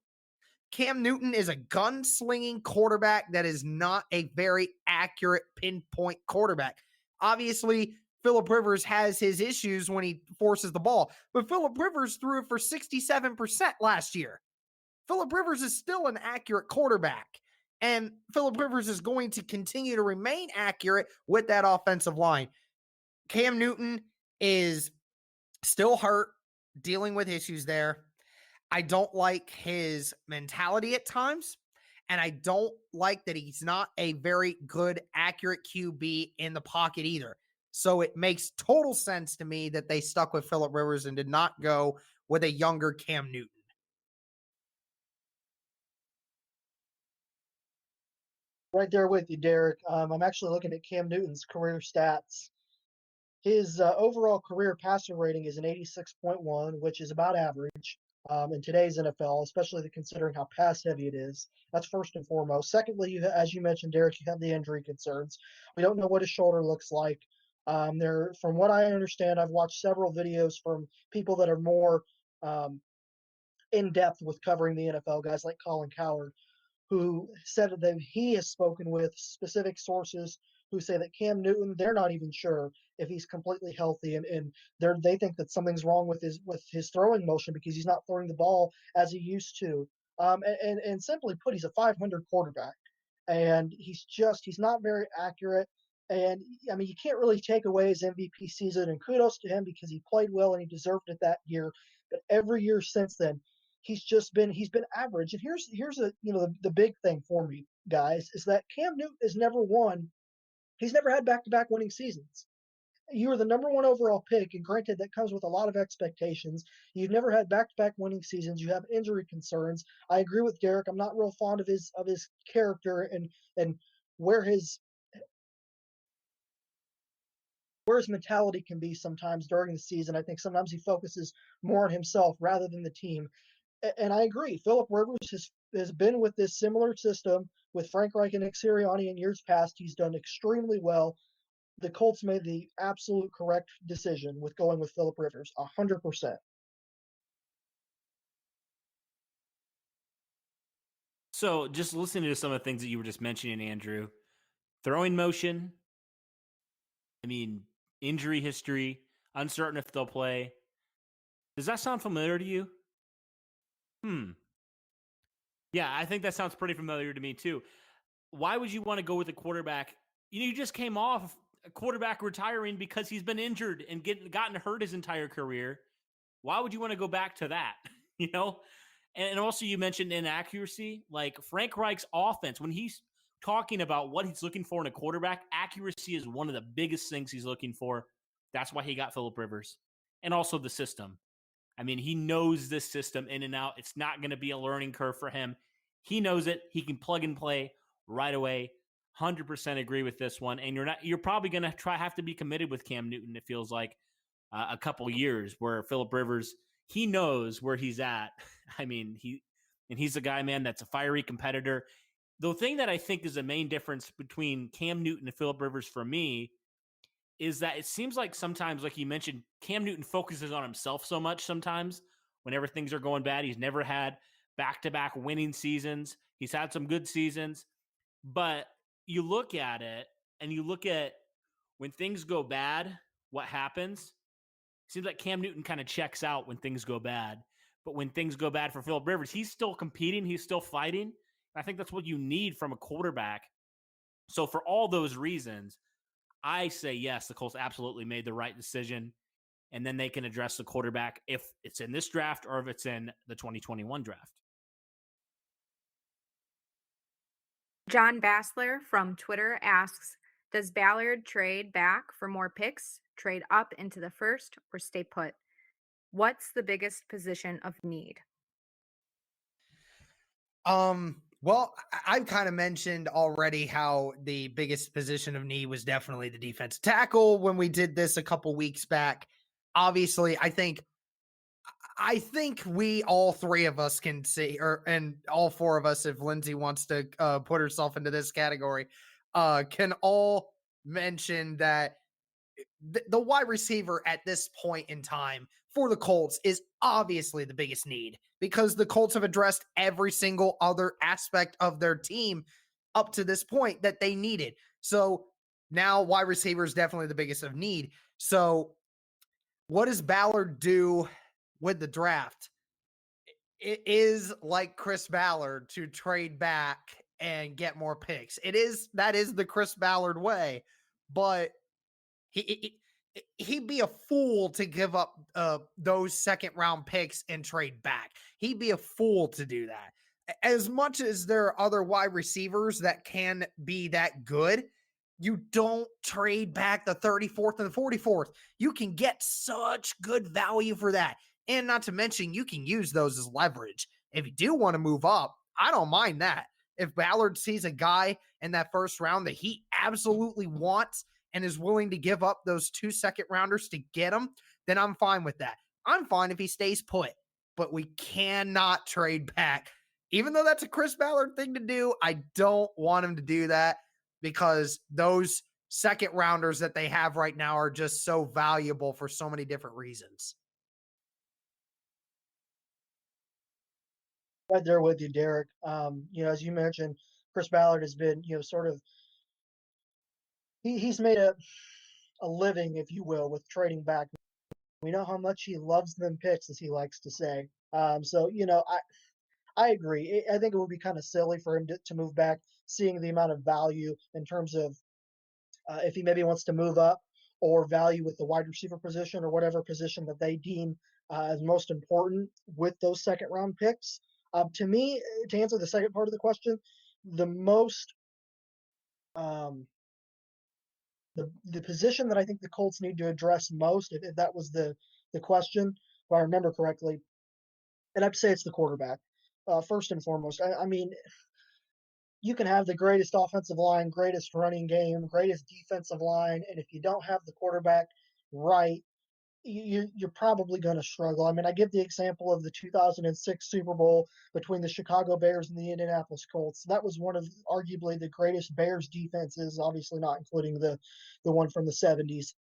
Cam Newton is a gunslinging quarterback that is not a very accurate pinpoint quarterback. Obviously, Phillip Rivers has his issues when he forces the ball, but Phillip Rivers threw it for 67% last year. Phillip Rivers is still an accurate quarterback, and Phillip Rivers is going to continue to remain accurate with that offensive line. Cam Newton is still hurt, dealing with issues there. I don't like his mentality at times, and I don't like that he's not a very good, accurate QB in the pocket either. So it makes total sense to me that they stuck with Phillip Rivers and did not go with a younger Cam Newton. Right there with you, Derek. I'm actually looking at Cam Newton's career stats. His overall career passer rating is an 86.1, which is about average in today's NFL, especially considering how pass heavy it is. That's first and foremost. Secondly, as you mentioned, Derek, you have the injury concerns. We don't know what his shoulder looks like. From what I understand, I've watched several videos from people that are more in depth with covering the NFL, guys like Colin Cowherd, who said that he has spoken with specific sources who say that Cam Newton, they're not even sure if he's completely healthy, and they think that something's wrong with his throwing motion because he's not throwing the ball as he used to. And simply put, he's a 500 quarterback, and he's not very accurate. And I mean, you can't really take away his MVP season, and kudos to him because he played well and he deserved it that year. But every year since then, he's been average. And here's the big thing for me, guys, is that Cam Newton has never won. He's never had back-to-back winning seasons. You were the number one overall pick, and granted, that comes with a lot of expectations. You've never had back-to-back winning seasons. You have injury concerns. I agree with Derek. I'm not real fond of his character and where his mentality can be sometimes during the season. I think sometimes he focuses more on himself rather than the team. And I agree. Phillip Rivers has been with this similar system with Frank Reich and Nick Sirianni in years past. He's done extremely well. The Colts made the absolute correct decision with going with Phillip Rivers, 100%. So just listening to some of the things that you were just mentioning, Andrew, throwing motion, I mean, injury history, uncertain if they'll play. Does that sound familiar to you? Yeah, I think that sounds pretty familiar to me too. Why would you want to go with a quarterback? You just came off a quarterback retiring because he's been injured and gotten hurt his entire career. Why would you want to go back to that? And also you mentioned inaccuracy. Like Frank Reich's offense, when he's talking about what he's looking for in a quarterback, accuracy is one of the biggest things he's looking for. That's why he got Phillip Rivers. And also the system. I mean, he knows this system in and out. It's not going to be a learning curve for him. He knows it. He can plug and play right away. 100% agree with this one. And you're probably going to have to be committed with Cam Newton. It feels like a couple years where Phillip Rivers, he knows where he's at. I mean, he's a guy, man, that's a fiery competitor. The thing that I think is the main difference between Cam Newton and Phillip Rivers for me is that it seems like sometimes, like you mentioned, Cam Newton focuses on himself so much sometimes whenever things are going bad. He's never had back-to-back winning seasons. He's had some good seasons, but you look at it and you look at when things go bad, what happens? Seems like Cam Newton kind of checks out when things go bad. But when things go bad for Phillip Rivers, he's still competing. He's still fighting. I think that's what you need from a quarterback. So for all those reasons, I say yes, the Colts absolutely made the right decision. And then they can address the quarterback if it's in this draft or if it's in the 2021 draft. John Bassler from Twitter asks, does Ballard trade back for more picks, trade up into the first, or stay put? What's the biggest position of need? Well, I've kind of mentioned already how the biggest position of need was definitely the defensive tackle when we did this a couple weeks back. Obviously, I think we all three of us can see, and all four of us, if Lindsay wants to put herself into this category, can all mention that the wide receiver at this point in time for the Colts is obviously the biggest need because the Colts have addressed every single other aspect of their team up to this point that they needed. So now wide receiver is definitely the biggest of need. So what does Ballard do with the draft? It is like Chris Ballard to trade back and get more picks. That is the Chris Ballard way, but he'd be a fool to give up those second round picks and trade back. He'd be a fool to do that. As much as there are other wide receivers that can be that good, you don't trade back the 34th and the 44th. You can get such good value for that. And not to mention, you can use those as leverage. If you do want to move up, I don't mind that. If Ballard sees a guy in that first round that he absolutely wants and is willing to give up those 2 second rounders to get him, then I'm fine with that. I'm fine if he stays put, but we cannot trade back. Even though that's a Chris Ballard thing to do, I don't want him to do that because those second rounders that they have right now are just so valuable for so many different reasons. Right there with you, Derek. As you mentioned, Chris Ballard has been, sort of he's made a living, if you will, with trading back. We know how much he loves them picks, as he likes to say. I agree. I think it would be kind of silly for him to move back, seeing the amount of value in terms of if he maybe wants to move up or value with the wide receiver position or whatever position that they deem as most important with those second round picks. To me, to answer the second part of the question, the most the position that I think the Colts need to address most, if that was the question, if I remember correctly, and I'd say it's the quarterback. First and foremost, I mean, you can have the greatest offensive line, greatest running game, greatest defensive line, and if you don't have the quarterback right, you're probably going to struggle. I mean, I give the example of the 2006 Super Bowl between the Chicago Bears and the Indianapolis Colts. That was one of arguably the greatest Bears defenses, obviously not including the one from the 70s.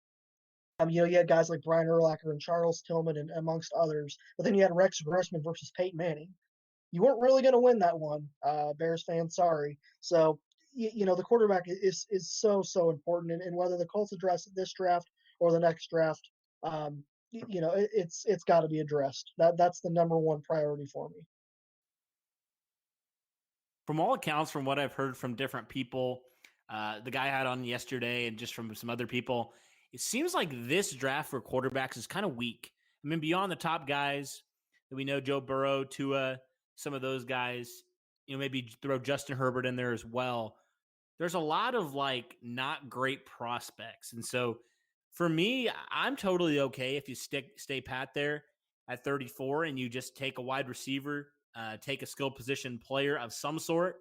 You had guys like Brian Urlacher and Charles Tillman and amongst others. But then you had Rex Grossman versus Peyton Manning. You weren't really going to win that one, Bears fans. Sorry. So, the quarterback is so important. And whether the Colts address this draft or the next draft, it's got to be addressed. That's the number one priority for me. From all accounts, from what I've heard from different people, the guy I had on yesterday and just from some other people, it seems like this draft for quarterbacks is kind of weak. I mean, beyond the top guys that we know, Joe Burrow, Tua, some of those guys, maybe throw Justin Herbert in there as well. There's a lot of not great prospects. And so for me, I'm totally okay if you stay pat there at 34 and you just take a wide receiver, take a skill position player of some sort.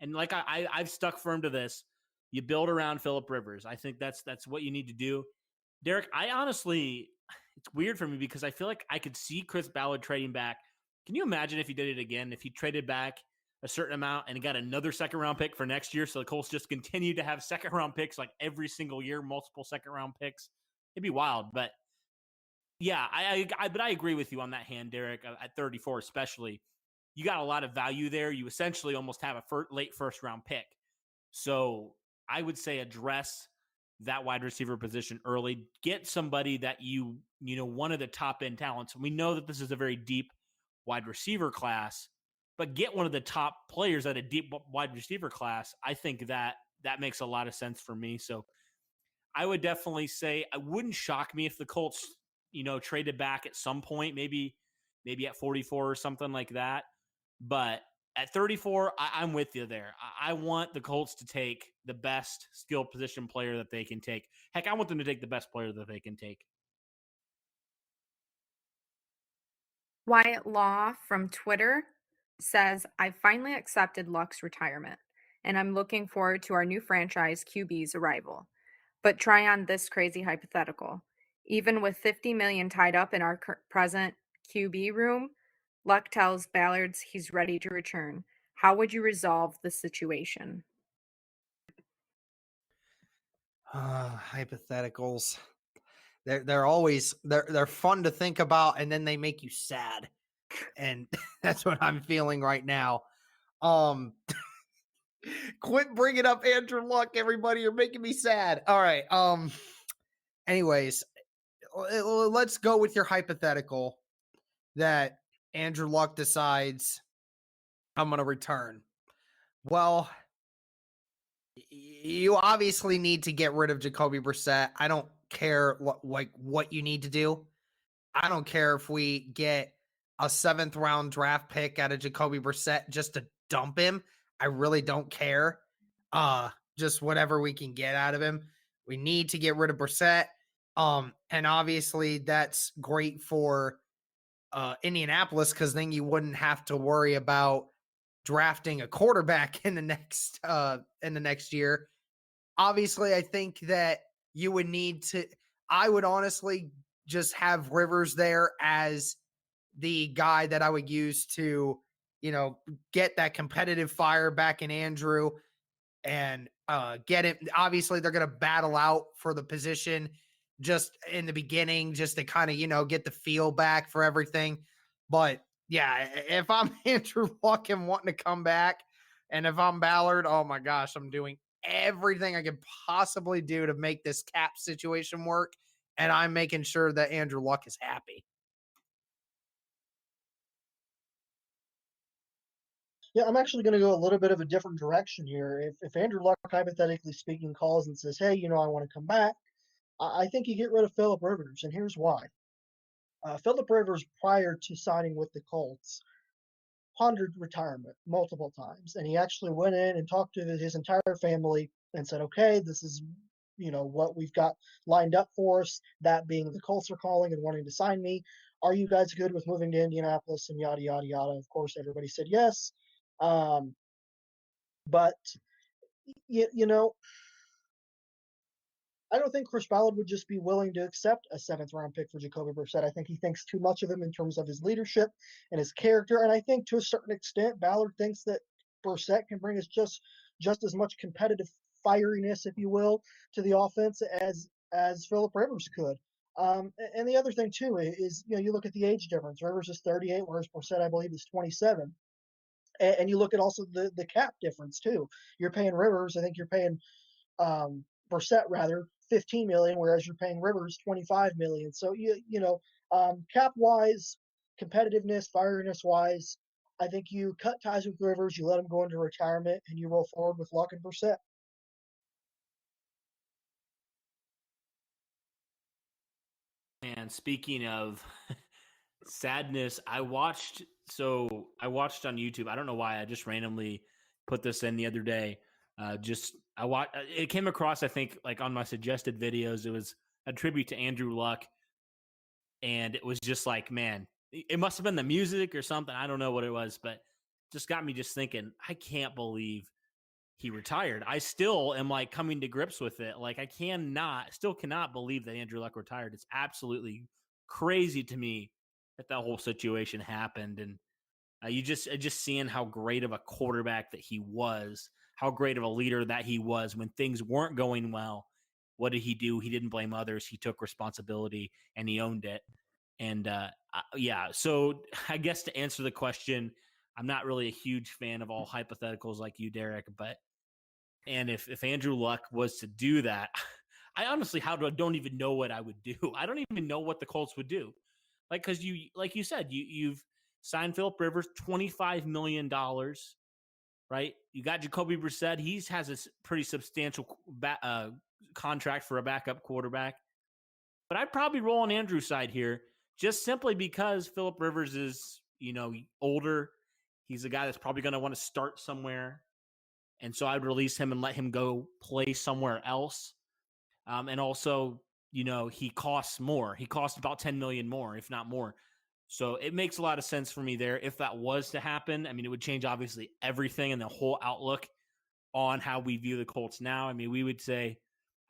And I've stuck firm to this. You build around Phillip Rivers. I think that's what you need to do. Derek, I honestly, it's weird for me because I feel like I could see Chris Ballard trading back. Can you imagine if he did it again? If he traded back a certain amount and got another second-round pick for next year, so the Colts just continue to have second-round picks like every single year, multiple second-round picks? It'd be wild, but yeah, but I agree with you on that hand, Derek. At 34, especially, you got a lot of value there. You essentially almost have a late first-round pick. So I would say address that wide receiver position early. Get somebody that you know, one of the top end talents. We know that this is a very deep wide receiver class, but get one of the top players at a deep wide receiver class. I think that makes a lot of sense for me. So I would definitely say it wouldn't shock me if the Colts, you know, traded back at some point, maybe at 44 or something like that. But at 34, I'm with you there. I want the Colts to take the best skill position player that they can take. Heck, I want them to take the best player that they can take. Wyatt Law from Twitter says, I finally accepted Luck's retirement, and I'm looking forward to our new franchise QB's arrival. But try on this crazy hypothetical. Even with $50 million tied up in our present QB room, Luck tells Ballards he's ready to return. How would you resolve the situation? Hypotheticals. They're always they're fun to think about, and then they make you sad. And that's what I'm feeling right now. Quit bringing up Andrew Luck, everybody. You're making me sad. All right. Anyways, let's go with your hypothetical that Andrew Luck decides I'm going to return. Well, you obviously need to get rid of Jacoby Brissett. I don't care what you need to do. I don't care if we get a 7th round draft pick out of Jacoby Brissett just to dump him. I really don't care. Just whatever we can get out of him. We need to get rid of Brissett. And obviously that's great for Indianapolis, because then you wouldn't have to worry about drafting a quarterback in the next year. Obviously, I think that you would need to. I would honestly just have Rivers there as the guy that I would use to, you know, get that competitive fire back in Andrew and get it. Obviously, they're going to battle out for the position just in the beginning, just to kind of, you know, get the feel back for everything. But yeah, if I'm Andrew Luck and wanting to come back, and if I'm Ballard, oh my gosh, I'm doing everything I could possibly do to make this cap situation work. And I'm making sure that Andrew Luck is happy. Yeah, I'm actually going to go a little bit of a different direction here. If Andrew Luck, hypothetically speaking, calls and says, hey, you know, I want to come back, I think you get rid of Phillip Rivers, and here's why. Phillip Rivers, prior to signing with the Colts, pondered retirement multiple times, and he actually went in and talked to his entire family and said, okay, this is, you know, what we've got lined up for us, that being the Colts are calling and wanting to sign me. Are you guys good with moving to Indianapolis, and yada, yada, yada? Of course, everybody said yes. But, you know, I don't think Chris Ballard would just be willing to accept a 7th round pick for Jacoby Brissett. I think he thinks too much of him in terms of his leadership and his character. And I think to a certain extent, Ballard thinks that Brissett can bring us just as much competitive fieriness, if you will, to the offense as Phillip Rivers could. And the other thing too is, you know, you look at the age difference. Rivers is 38, whereas Brissett, I believe, is 27. And you look at also the cap difference too. You're paying Rivers, I think you're paying Brissett rather, $15 million, whereas you're paying Rivers $25 million. So you know, cap wise, competitiveness, firiness wise, I think you cut ties with Rivers, you let him go into retirement, and you roll forward with Luck and Brissett. And speaking of sadness, I watched on YouTube. I don't know why, I just randomly put this in the other day. It came across, I think, like on my suggested videos. It was a tribute to Andrew Luck, and it was just like, man, it must have been the music or something. I don't know what it was, but just got me just thinking, I can't believe he retired. I still am like coming to grips with it. Like I still cannot believe that Andrew Luck retired. It's absolutely crazy to me that whole situation happened. And just seeing how great of a quarterback that he was, how great of a leader that he was when things weren't going well. What did he do? He didn't blame others. He took responsibility and he owned it. And so I guess to answer the question, I'm not really a huge fan of all hypotheticals like you, Derek, and if Andrew Luck was to do that, I honestly don't even know what I would do. I don't even know what the Colts would do. Like, because you said, you've signed Phillip Rivers $25 million, right? You got Jacoby Brissett. He has a pretty substantial contract for a backup quarterback. But I'd probably roll on Andrew's side here, just simply because Phillip Rivers is, older. He's a guy that's probably going to want to start somewhere. And so I'd release him and let him go play somewhere else. And also, he costs more. He costs about $10 million more, if not more. So it makes a lot of sense for me there. If that was to happen, I mean, it would change obviously everything and the whole outlook on how we view the Colts now. I mean,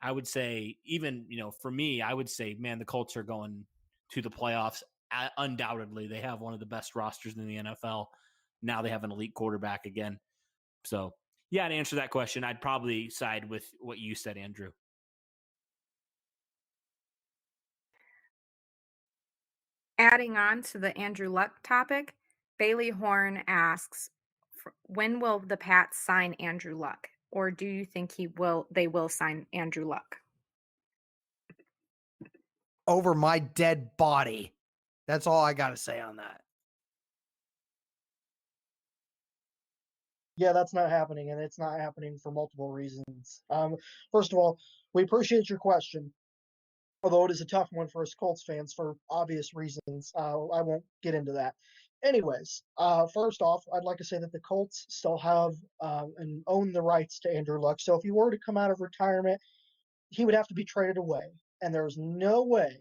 I would say even, for me, I would say, man, the Colts are going to the playoffs. Undoubtedly, they have one of the best rosters in the NFL. Now they have an elite quarterback again. So, yeah, to answer that question, I'd probably side with what you said, Andrew. Adding on to the Andrew Luck topic, Bailey Horn asks, when will the Pats sign Andrew Luck? Or do you think they will sign Andrew Luck? Over my dead body. That's all I got to say on that. Yeah, that's not happening, and it's not happening for multiple reasons. First of all, we appreciate your question, although it is a tough one for us Colts fans for obvious reasons. I won't get into that. Anyways, first off, I'd like to say that the Colts still have and own the rights to Andrew Luck. So if he were to come out of retirement, he would have to be traded away. And there's no way,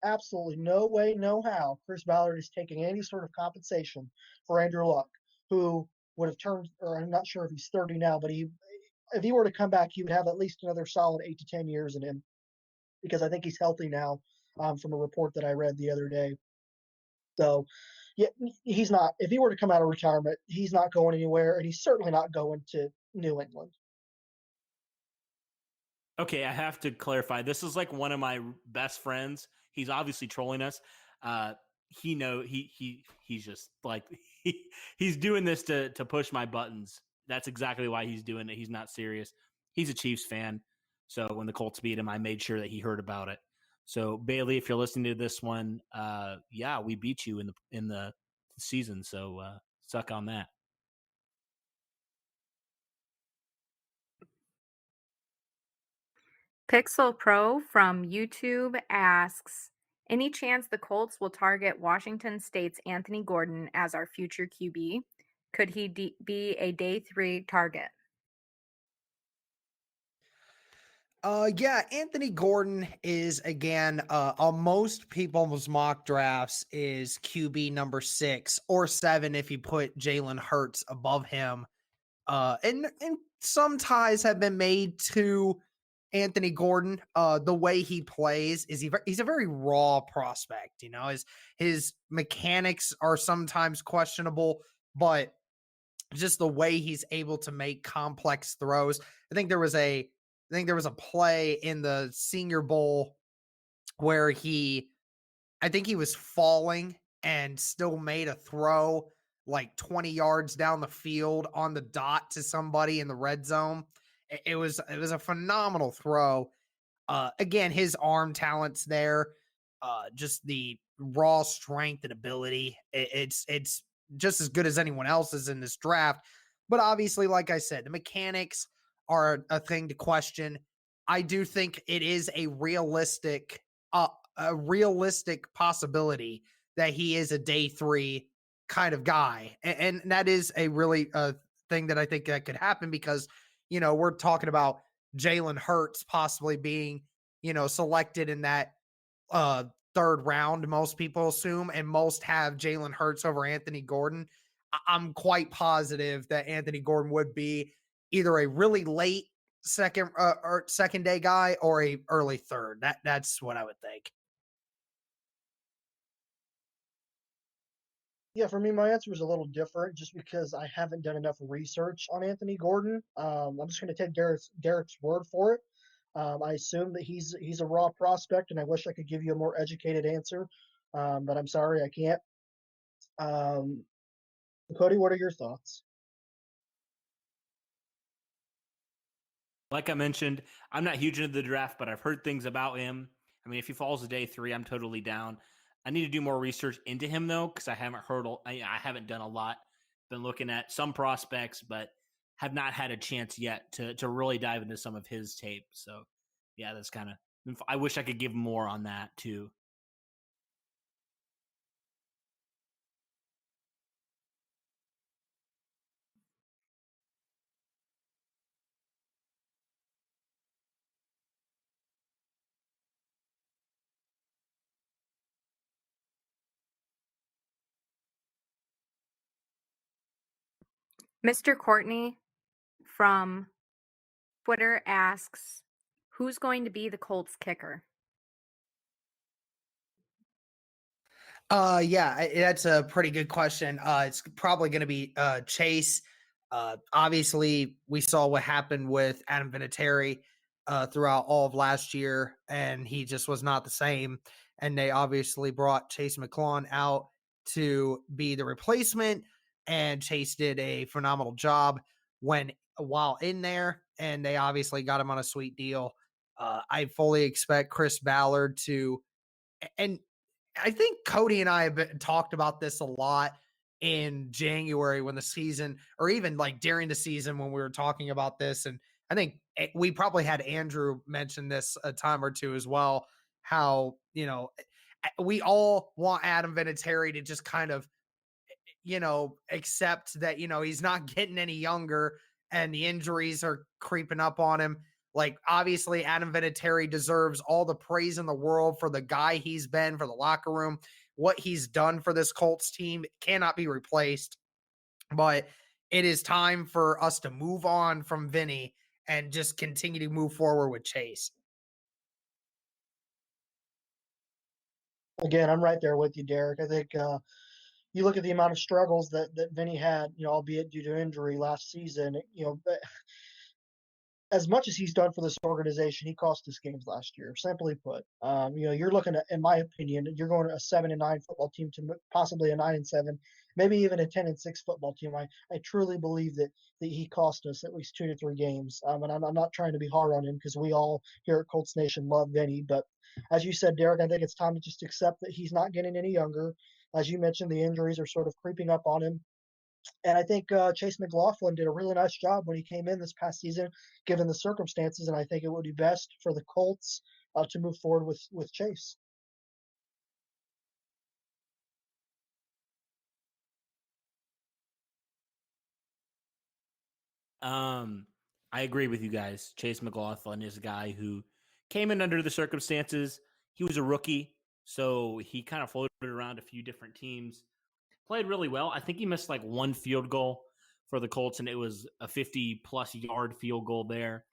absolutely no way, no how, Chris Ballard is taking any sort of compensation for Andrew Luck, who would have turned, or I'm not sure if he's 30 now, but if he were to come back, he would have at least another solid 8 to 10 years in him, because I think he's healthy now, from a report that I read the other day. So, yeah, he's not. If he were to come out of retirement, he's not going anywhere, and he's certainly not going to New England. Okay, I have to clarify. This is like one of my best friends. He's obviously trolling us. He's just like he's doing this to push my buttons. That's exactly why he's doing it. He's not serious. He's a Chiefs fan. So when the Colts beat him, I made sure that he heard about it. So Bailey, if you're listening to this one, we beat you in the season. So suck on that. Pixel Pro from YouTube asks, any chance the Colts will target Washington State's Anthony Gordon as our future QB? Could he be a day 3 target? Anthony Gordon is, again, on most people's mock drafts is QB number 6 or 7 if you put Jalen Hurts above him. And some ties have been made to Anthony Gordon. The way he plays is he's a very raw prospect. His mechanics are sometimes questionable, but just the way he's able to make complex throws. I think there was a play in the Senior Bowl where I think he was falling and still made a throw like 20 yards down the field on the dot to somebody in the red zone. It was a phenomenal throw. Again, his arm talent's there. Just the raw strength and ability. It's just as good as anyone else's in this draft. But obviously, like I said, the mechanics are a thing to question. I do think it is a realistic possibility that he is a day 3 kind of guy. And that is a really thing that I think that could happen because, we're talking about Jalen Hurts possibly being, selected in that 3rd round, most people assume, and most have Jalen Hurts over Anthony Gordon. I'm quite positive that Anthony Gordon would be either a really late second or second day guy or a early third. That's what I would think. Yeah, for me, my answer is a little different just because I haven't done enough research on Anthony Gordon. I'm just going to take Derek's word for it. I assume that he's a raw prospect, and I wish I could give you a more educated answer, but I'm sorry I can't. Um, Cody, what are your thoughts? Like I mentioned, I'm not huge into the draft, but I've heard things about him. I mean, if he falls to day 3, I'm totally down. I need to do more research into him though, because I haven't done a lot. Been looking at some prospects, but have not had a chance yet to really dive into some of his tape. So, yeah, that's kind of. I wish I could give more on that too. Mr. Courtney from Twitter asks, who's going to be the Colts kicker? Yeah, that's a pretty good question. It's probably going to be Chase. Obviously, we saw what happened with Adam Vinatieri throughout all of last year, and he just was not the same. And they obviously brought Chase Mclaughlin out to be the replacement, and Chase did a phenomenal job while in there, and they obviously got him on a sweet deal. I fully expect Chris Ballard to, and I think Cody and I have talked about this a lot in January when the season, or even like during the season when we were talking about this. And I think we probably had Andrew mention this a time or two as well, how, we all want Adam Vinatieri to just kind of, accept that, he's not getting any younger and the injuries are creeping up on him. Like, obviously, Adam Vinatieri deserves all the praise in the world for the guy he's been, for the locker room, what he's done for this Colts team. It cannot be replaced. But it is time for us to move on from Vinny and just continue to move forward with Chase. Again, I'm right there with you, Derek. I think you look at the amount of struggles that Vinny had, albeit due to injury last season. As much as he's done for this organization, he cost us games last year. Simply put, you're looking at, in my opinion, you're going to a 7-9 football team to possibly a 9-7, maybe even a 10-6 football team. I truly believe that he cost us at least 2 to 3 games. And I'm not trying to be hard on him because we all here at Colts Nation love Vinny. But as you said, Derek, I think it's time to just accept that he's not getting any younger. As you mentioned, the injuries are sort of creeping up on him. And I think Chase Mclaughlin did a really nice job when he came in this past season, given the circumstances. And I think it would be best for the Colts to move forward with Chase. I agree with you guys. Chase Mclaughlin is a guy who came in under the circumstances. He was a rookie, so he kind of floated around a few different teams. Played really well. I think he missed like one field goal for the Colts, and it was a 50-plus yard field goal there.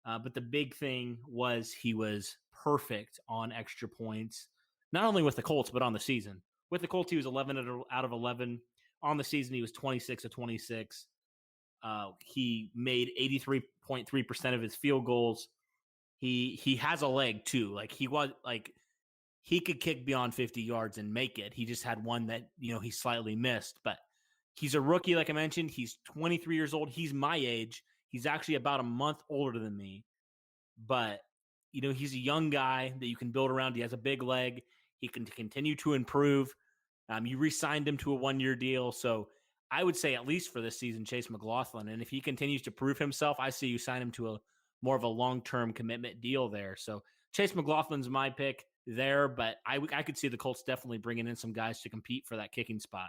But the big thing was he was perfect on extra points, not only with the Colts, but on the season. With the Colts, he was 11 out of 11. On the season, he was 26 of 26. He made 83.3% of his field goals. He has a leg too. Like he could kick beyond 50 yards and make it. He just had one that, he slightly missed, but he's a rookie. Like I mentioned, he's 23 years old. He's my age. He's actually about a month older than me, but he's a young guy that you can build around. He has a big leg. He can continue to improve. You re-signed him to a 1-year deal. So I would say at least for this season, Chase Mclaughlin. And if he continues to prove himself, I see you sign him to a more of a long-term commitment deal there. So Chase McLaughlin's my pick there, but I could see the Colts definitely bringing in some guys to compete for that kicking spot.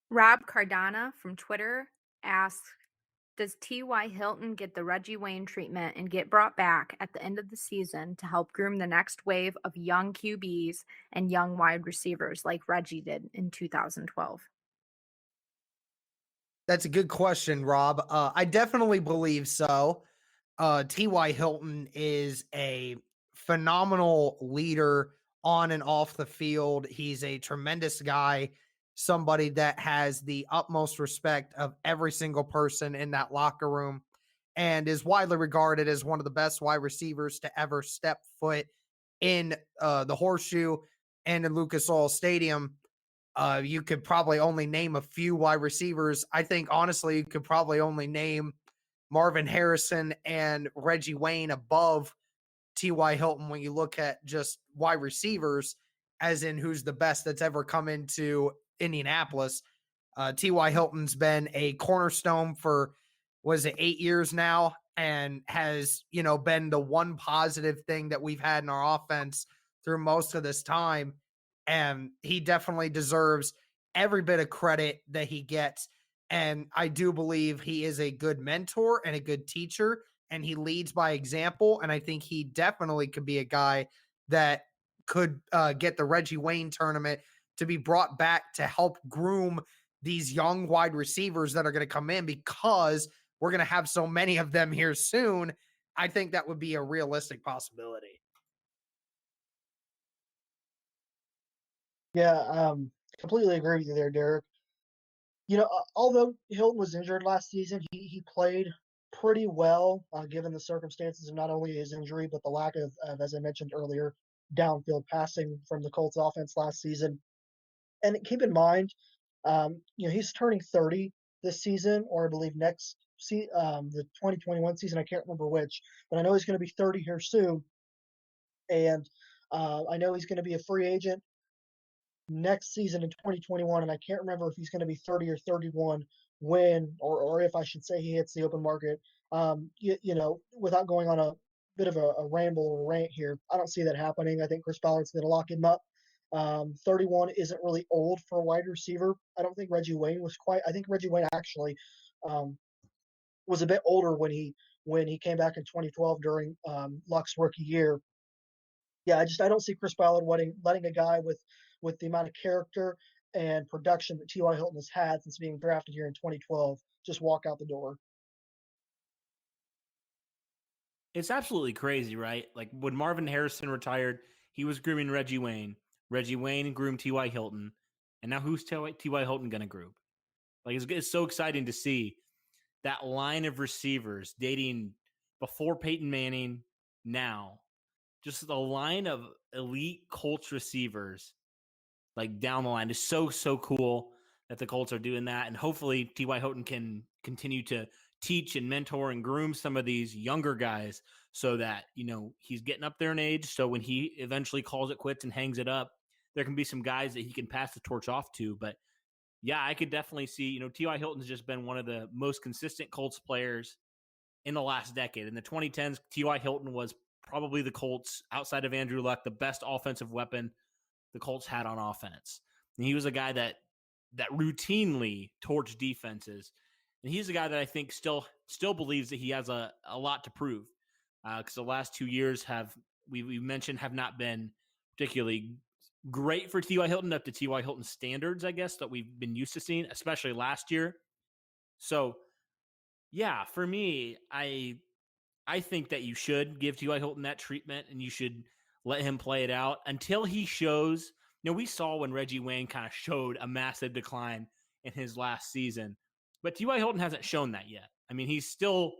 Rob Cardana from Twitter asks, does T.Y. Hilton get the Reggie Wayne treatment and get brought back at the end of the season to help groom the next wave of young QBs and young wide receivers like Reggie did in 2012? That's a good question, Rob. I definitely believe so. T.Y. Hilton is a phenomenal leader on and off the field. He's a tremendous guy, somebody that has the utmost respect of every single person in that locker room, and is widely regarded as one of the best wide receivers to ever step foot in the Horseshoe and in Lucas Oil Stadium. You could probably only name a few wide receivers. I think, honestly, you could probably only name Marvin Harrison and Reggie Wayne above T.Y. Hilton when you look at just wide receivers, as in who's the best that's ever come into Indianapolis. T.Y. Hilton's been a cornerstone for, was it 8 years now, and has, been the one positive thing that we've had in our offense through most of this time. And he definitely deserves every bit of credit that he gets. And I do believe he is a good mentor and a good teacher, and he leads by example. And I think he definitely could be a guy that could get the Reggie Wayne tournament to be brought back to help groom these young wide receivers that are going to come in, because we're going to have so many of them here soon. I think that would be a realistic possibility. Yeah, completely agree with you there, Derek. Although Hilton was injured last season, he played pretty well given the circumstances of not only his injury, but the lack of, as I mentioned earlier, downfield passing from the Colts offense last season. And keep in mind, he's turning 30 this season, or I believe the 2021 season. I can't remember which, but I know he's going to be 30 here soon. And I know he's going to be a free agent next season in 2021, and I can't remember if he's going to be 30 or 31 when, or if I should say he hits the open market. Without going on a bit of a ramble or rant here, I don't see that happening. I think Chris Ballard's going to lock him up. 31 isn't really old for a wide receiver. I don't think Reggie Wayne was quite. I think Reggie Wayne actually was a bit older when he came back in 2012 during Luck's rookie year. Yeah, I don't see Chris Ballard letting a guy with the amount of character and production that T.Y. Hilton has had since being drafted here in 2012 just walk out the door. It's absolutely crazy, right? Like when Marvin Harrison retired, he was grooming Reggie Wayne. Reggie Wayne groomed T.Y. Hilton. And now who's T.Y. Hilton going to groom? Like it's so exciting to see that line of receivers dating before Peyton Manning, now. Just the line of elite Colts receivers like down the line is so cool that the Colts are doing that. And hopefully T.Y. Hilton can continue to teach and mentor and groom some of these younger guys so that, he's getting up there in age. So when he eventually calls it quits and hangs it up, there can be some guys that he can pass the torch off to. But yeah, I could definitely see, T.Y. Hilton's just been one of the most consistent Colts players in the last decade. In the 2010s, T.Y. Hilton was probably the Colts, outside of Andrew Luck, the best offensive weapon the Colts had on offense. And he was a guy that routinely torched defenses. And he's a guy that I think still believes that he has a lot to prove. Because the last 2 years we mentioned have not been particularly great for T.Y. Hilton, up to T.Y. Hilton standards, I guess, that we've been used to seeing, especially last year. So, yeah, for me, I think that you should give T.Y. Hilton that treatment, and you should let him play it out until he shows. We saw when Reggie Wayne kind of showed a massive decline in his last season, but T.Y. Hilton hasn't shown that yet. I mean, he's still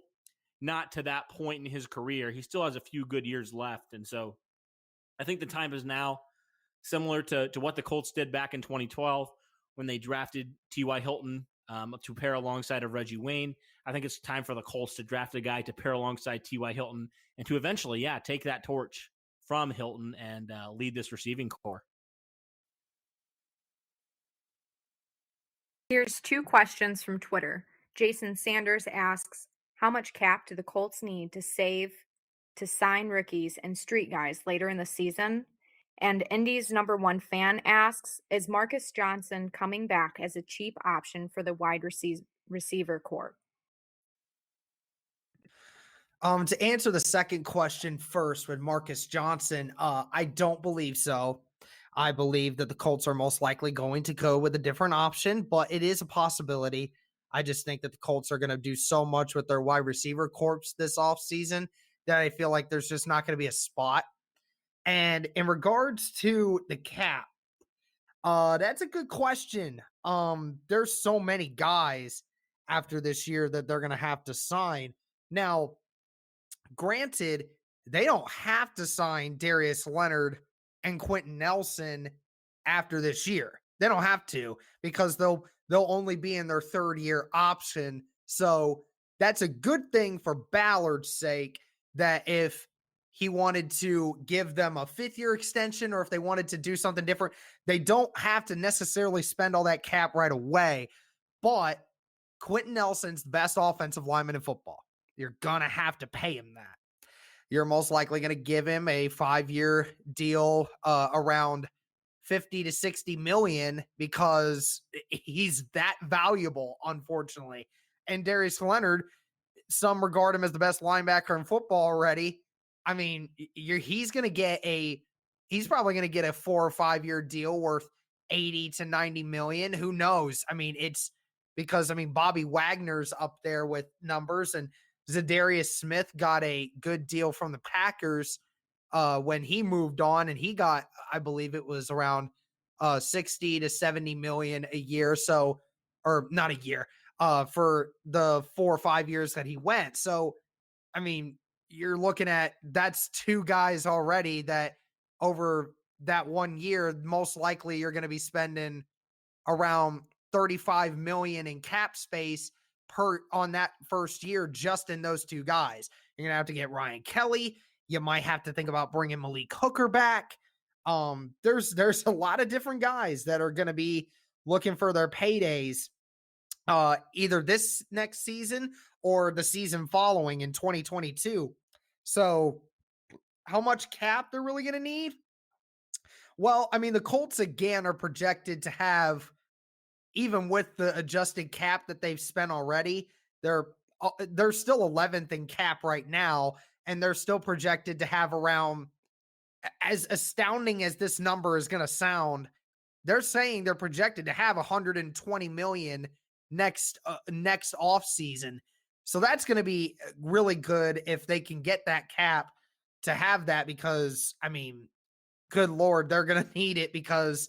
not to that point in his career. He still has a few good years left. And so I think the time is now, similar to what the Colts did back in 2012 when they drafted T.Y. Hilton to pair alongside of Reggie Wayne. I think it's time for the Colts to draft a guy to pair alongside T.Y. Hilton and to eventually, take that torch from Hilton and lead this receiving corps. Here's 2 questions from Twitter. Jason Sanders asks, how much cap do the Colts need to save to sign rookies and street guys later in the season? And Indy's number 1 fan asks, is Marcus Johnson coming back as a cheap option for the wide receiver corps? To answer the second question first with Marcus Johnson, I don't believe so. I believe that the Colts are most likely going to go with a different option, but it is a possibility. I just think that the Colts are going to do so much with their wide receiver corps this offseason that I feel like there's just not going to be a spot. And in regards to the cap, that's a good question. There's so many guys after this year that they're going to have to sign. Now, granted, they don't have to sign Darius Leonard and Quentin Nelson after this year. They don't have to because they'll only be in their third year option. So that's a good thing for Ballard's sake, that if he wanted to give them a fifth year extension or if they wanted to do something different, they don't have to necessarily spend all that cap right away. But Quentin Nelson's the best offensive lineman in football. You're going to have to pay him that. You're most likely going to give him a 5-year deal around 50 to 60 million because he's that valuable, unfortunately. And Darius Leonard, some regard him as the best linebacker in football already. I mean, he's probably going to get a 4 or 5 year deal worth 80 to 90 million. Who knows? I mean, it's because, Bobby Wagner's up there with numbers, and Zadarius Smith got a good deal from the Packers when he moved on, and he got, I believe it was around 60 to 70 million a year. So, or not a year, for the 4 or 5 years that he went. So, you're looking at, that's 2 guys already that over that 1 year, most likely you're going to be spending around 35 million in cap space on that first year, just in those 2 guys. You're going to have to get Ryan Kelly. You might have to think about bringing Malik Hooker back. There's a lot of different guys that are going to be looking for their paydays, either this next season or the season following in 2022. So how much cap they're really going to need? Well, the Colts again are projected to have, even with the adjusted cap that they've spent already, they're still 11th in cap right now, and they're still projected to have around, as astounding as this number is going to sound, they're saying they're projected to have 120 million next off season. So that's going to be really good if they can get that cap to have that, because good Lord, they're going to need it, because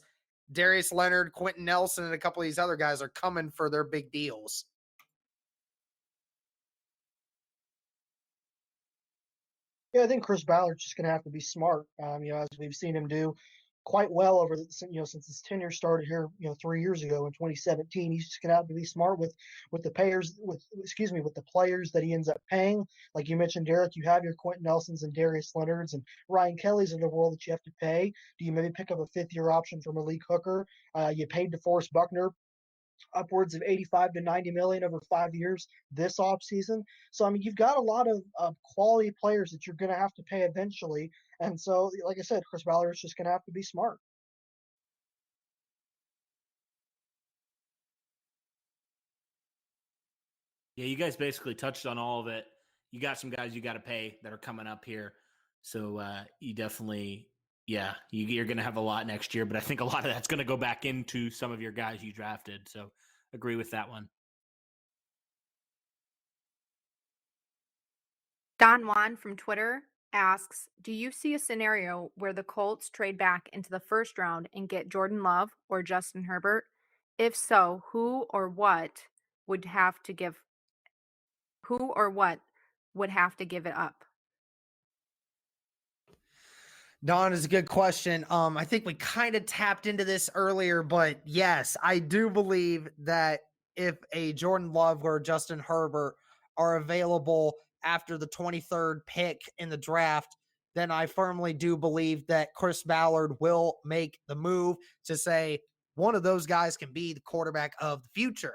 Darius Leonard, Quentin Nelson, and a couple of these other guys are coming for their big deals. Yeah, I think Chris Ballard's just going to have to be smart. As we've seen him do quite well over the, since his tenure started here, 3 years ago in 2017. He's just going to have to be smart with the players that he ends up paying. Like you mentioned, Derek, you have your Quentin Nelsons and Darius Leonards and Ryan Kellys in the world that you have to pay. Do you maybe pick up a 5th year option for Malik Hooker? You paid Deforest Buckner upwards of 85 to 90 million over 5 years this offseason. So, you've got a lot of quality players that you're going to have to pay eventually. And so, like I said, Chris Ballard is just going to have to be smart. Yeah, you guys basically touched on all of it. You got some guys you got to pay that are coming up here. So you definitely, you're going to have a lot next year, but I think a lot of that's going to go back into some of your guys you drafted. So agree with that one. Don Juan from Twitter asks, do you see a scenario where the Colts trade back into the first round and get Jordan Love or Justin Herbert? If so, who or what would have to give it up? Don, is a good question. I think we kind of tapped into this earlier, but yes, I do believe that if a Jordan Love or Justin Herbert are available after the 23rd pick in the draft, then I firmly do believe that Chris Ballard will make the move to say one of those guys can be the quarterback of the future.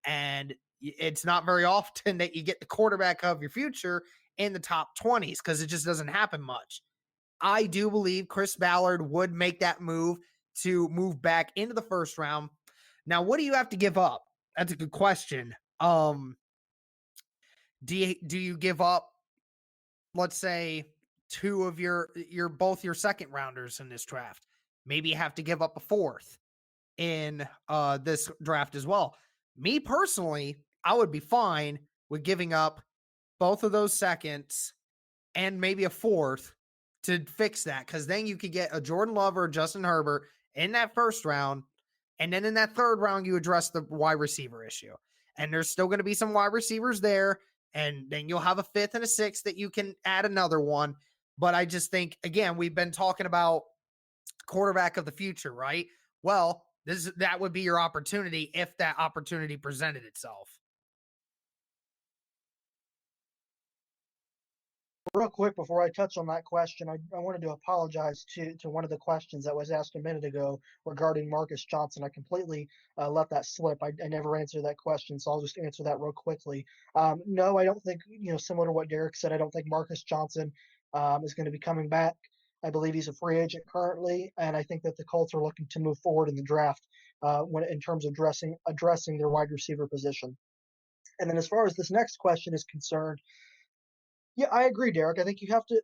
And it's not very often that you get the quarterback of your future in the top 20s, because it just doesn't happen much. I do believe Chris Ballard would make that move to move back into the first round. Now, what do you have to give up? That's a good question. Do you give up, let's say, 2 of both your second rounders in this draft? Maybe you have to give up a 4th in this draft as well. Me personally, I would be fine with giving up both of those seconds and maybe a fourth to fix that, because then you could get a Jordan Love or Justin Herbert in that first round. And then in that third round, you address the wide receiver issue. And there's still going to be some wide receivers there. And then you'll have a fifth and a sixth that you can add another one. But I just think, again, we've been talking about quarterback of the future, right? Well, that would be your opportunity if that opportunity presented itself. Real quick before I touch on that question, I wanted to apologize to one of the questions that was asked a minute ago regarding Marcus Johnson. I completely let that slip. I never answered that question, so I'll just answer that real quickly. No, I don't think, similar to what Derek said, I don't think Marcus Johnson is going to be coming back. I believe he's a free agent currently, and I think that the Colts are looking to move forward in the draft in terms of addressing their wide receiver position. And then as far as this next question is concerned, yeah, I agree, Derek. I think you have to.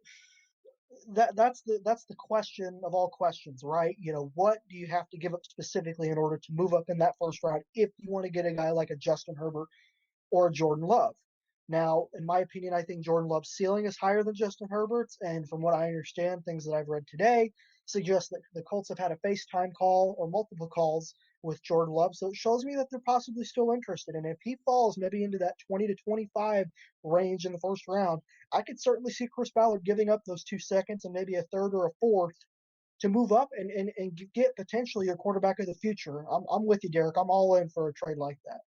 That's the question of all questions, right? What do you have to give up specifically in order to move up in that first round if you want to get a guy like a Justin Herbert or Jordan Love? Now, in my opinion, I think Jordan Love's ceiling is higher than Justin Herbert's, and from what I understand, things that I've read today suggest that the Colts have had a FaceTime call or multiple calls with Jordan Love, so it shows me that they're possibly still interested. And if he falls maybe into that 20 to 25 range in the first round, I could certainly see Chris Ballard giving up those 2 seconds and maybe a third or a fourth to move up and get potentially a quarterback of the future. I'm with you, Derek. I'm all in for a trade like that.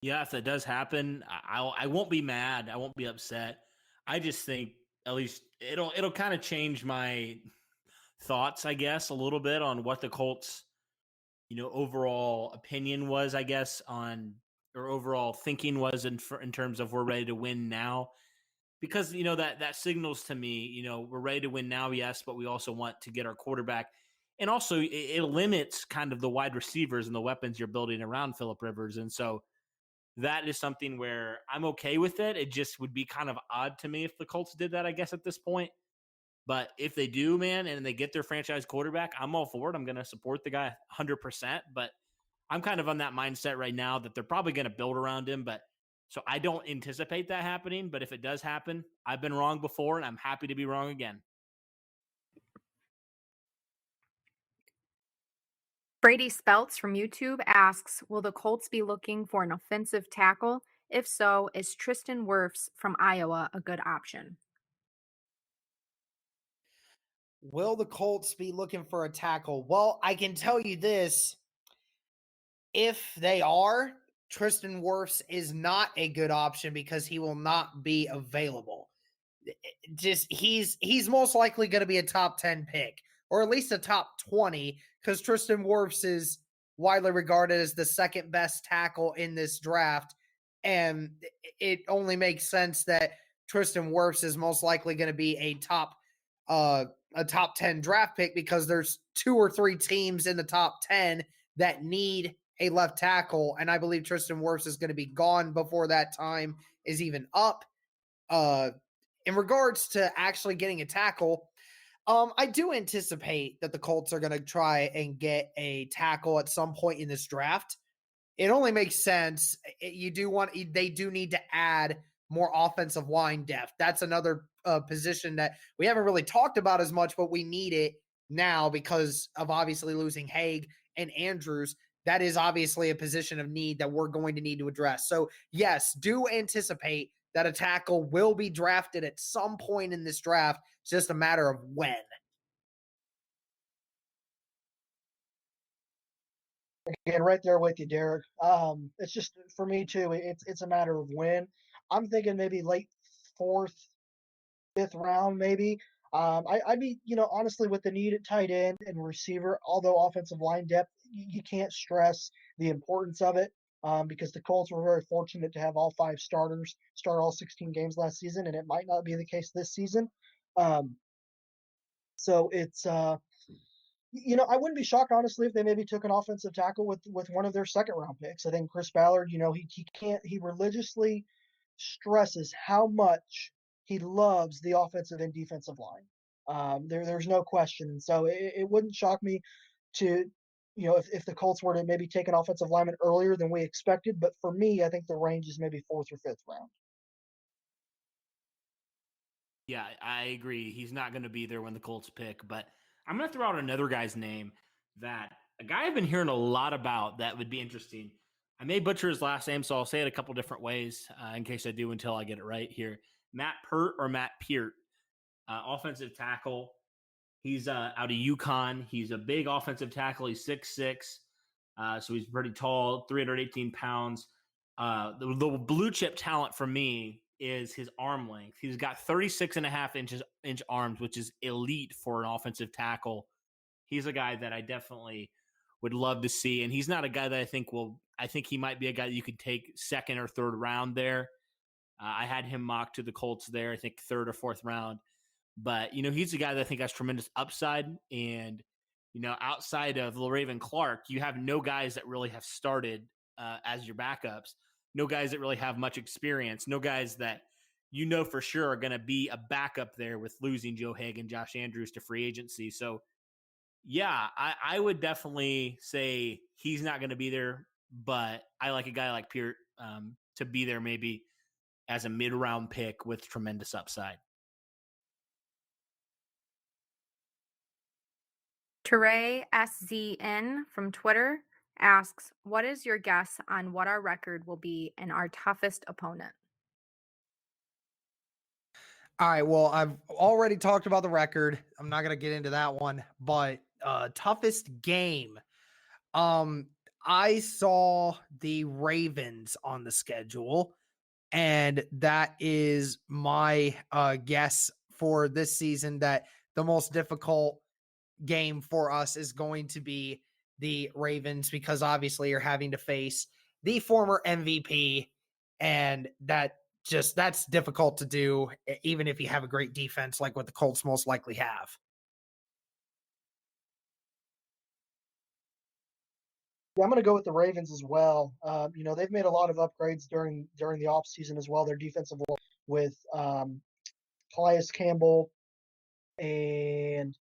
Yeah, if that does happen, I won't be mad. I won't be upset. I just think at least it'll kind of change my thoughts, I guess, a little bit on what the Colts, overall opinion was, I guess, on or overall thinking was in terms of we're ready to win now. Because that signals to me, we're ready to win now, yes, but we also want to get our quarterback. And also it limits kind of the wide receivers and the weapons you're building around Phillip Rivers. And so that is something where I'm okay with it. It just would be kind of odd to me if the Colts did that, I guess, at this point. But if they do, man, and they get their franchise quarterback, I'm all for it. I'm going to support the guy 100%. But I'm kind of on that mindset right now that they're probably going to build around him. But so I don't anticipate that happening. But if it does happen, I've been wrong before, and I'm happy to be wrong again. Brady Speltz from YouTube asks, will the Colts be looking for an offensive tackle? If so, is Tristan Wirfs from Iowa a good option? Will the Colts be looking for a tackle? Well, I can tell you this. If they are, Tristan Wirfs is not a good option because he will not be available. He's most likely going to be a top 10 pick, or at least a top 20, because Tristan Wirfs is widely regarded as the second best tackle in this draft. And it only makes sense that Tristan Wirfs is most likely going to be a top 10 draft pick, because there's 2 or 3 teams in the top 10 that need a left tackle. And I believe Tristan Wirfs is going to be gone before that time is even up. In regards to actually getting a tackle, I do anticipate that the Colts are going to try and get a tackle at some point in this draft. It only makes sense. They do need to add more offensive line depth. That's another position that we haven't really talked about as much, but we need it now because of obviously losing Haig and Andrews. That is obviously a position of need that we're going to need to address. So yes, do anticipate that a tackle will be drafted at some point in this draft. It's just a matter of when. Again, right there with you, Derek. It's just for me too. It's a matter of when. I'm thinking maybe late 4th, 5th round, maybe. I'd be, honestly, with the need at tight end and receiver, although offensive line depth, you can't stress the importance of it. Because the Colts were very fortunate to have all 5 starters start all 16 games last season, and it might not be the case this season. So it's, I wouldn't be shocked, honestly, if they maybe took an offensive tackle with one of their second-round picks. I think Chris Ballard, he religiously stresses how much he loves the offensive and defensive line. There's no question. So it wouldn't shock me. to, if the Colts were to maybe take an offensive lineman earlier than we expected. But for me, I think the range is maybe 4th or 5th round. Yeah, I agree. He's not going to be there when the Colts pick, but I'm going to throw out another guy's name that a guy I've been hearing a lot about that would be interesting. I may butcher his last name, so I'll say it a couple different ways in case I do until I get it right here. Matt Pert or Matt Peart, offensive tackle. He's out of UConn. He's a big offensive tackle. He's 6'6", so he's pretty tall, 318 pounds. The blue chip talent for me is his arm length. He's got 36 and a half inch arms, which is elite for an offensive tackle. He's a guy that I definitely would love to see. And he's not a guy that I think he might be a guy that you could take 2nd or 3rd round there. I had him mocked to the Colts there, I think 3rd or 4th round. But, he's a guy that I think has tremendous upside. And, outside of LaRaven Clark, you have no guys that really have started as your backups. No guys that really have much experience. No guys that for sure are going to be a backup there with losing Joe Haig and Josh Andrews to free agency. So, yeah, I would definitely say he's not going to be there, but I like a guy like Peart to be there maybe as a mid-round pick with tremendous upside. Turay SZN from Twitter asks, what is your guess on what our record will be in our toughest opponent? All right. Well, I've already talked about the record. I'm not going to get into that one, but toughest game. I saw the Ravens on the schedule, and that is my guess for this season, that the most difficult game for us is going to be the Ravens, because obviously you're having to face the former MVP, and that's difficult to do, even if you have a great defense like what the Colts most likely have. Yeah, I'm going to go with the Ravens as well. They've made a lot of upgrades during the offseason as well. Their defensive line with Calais Campbell, and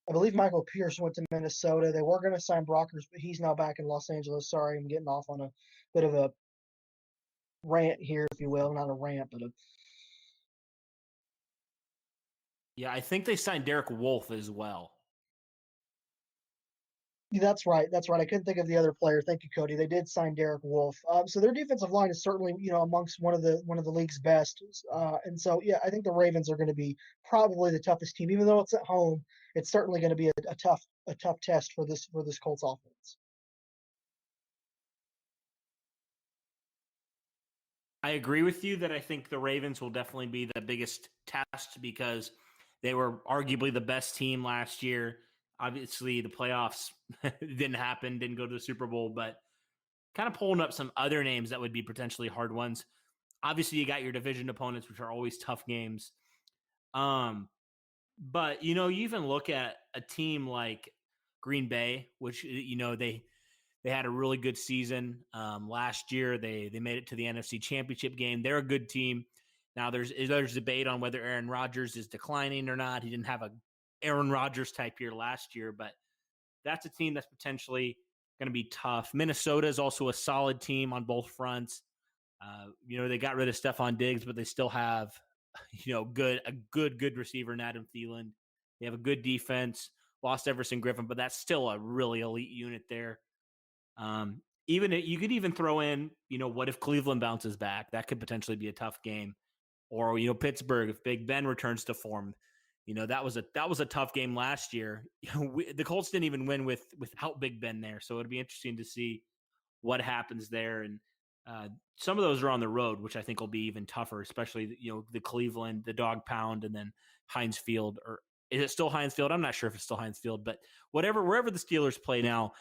I believe Michael Pierce went to Minnesota. They were going to sign Brockers, but he's now back in Los Angeles. Sorry, I'm getting off on a bit of a rant here, if you will. Not a rant, but Yeah, I think they signed Derek Wolfe as well. That's right. I couldn't think of the other player. Thank you, Cody. They did sign Derek Wolfe. So their defensive line is certainly, amongst one of the league's best. And so, yeah, I think the Ravens are going to be probably the toughest team, even though it's at home. It's certainly going to be a tough test for this Colts offense. I agree with you that I think the Ravens will definitely be the biggest test because they were arguably the best team last year. Obviously, the playoffs didn't happen, didn't go to the Super Bowl, but kind of pulling up some other names that would be potentially hard ones. Obviously, you got your division opponents, which are always tough games. But, you even look at a team like Green Bay, which, they had a really good season last year. They made it to the NFC Championship game. They're a good team. Now, there's debate on whether Aaron Rodgers is declining or not. He didn't have a Aaron Rodgers type year last year, but that's a team that's potentially going to be tough. Minnesota is also a solid team on both fronts. They got rid of Stephon Diggs, but they still have, a good receiver in Adam Thielen. They have a good defense. Lost Everson Griffin, but that's still a really elite unit there. You could even throw in, what if Cleveland bounces back? That could potentially be a tough game. Or, Pittsburgh, if Big Ben returns to form. That was a tough game last year. The Colts didn't even win without Big Ben there, so it'd be interesting to see what happens there. And some of those are on the road, which I think will be even tougher, especially the Cleveland, the Dog Pound, and then Heinz Field. Or is it still Heinz Field? I'm not sure if it's still Heinz Field, but wherever the Steelers play now,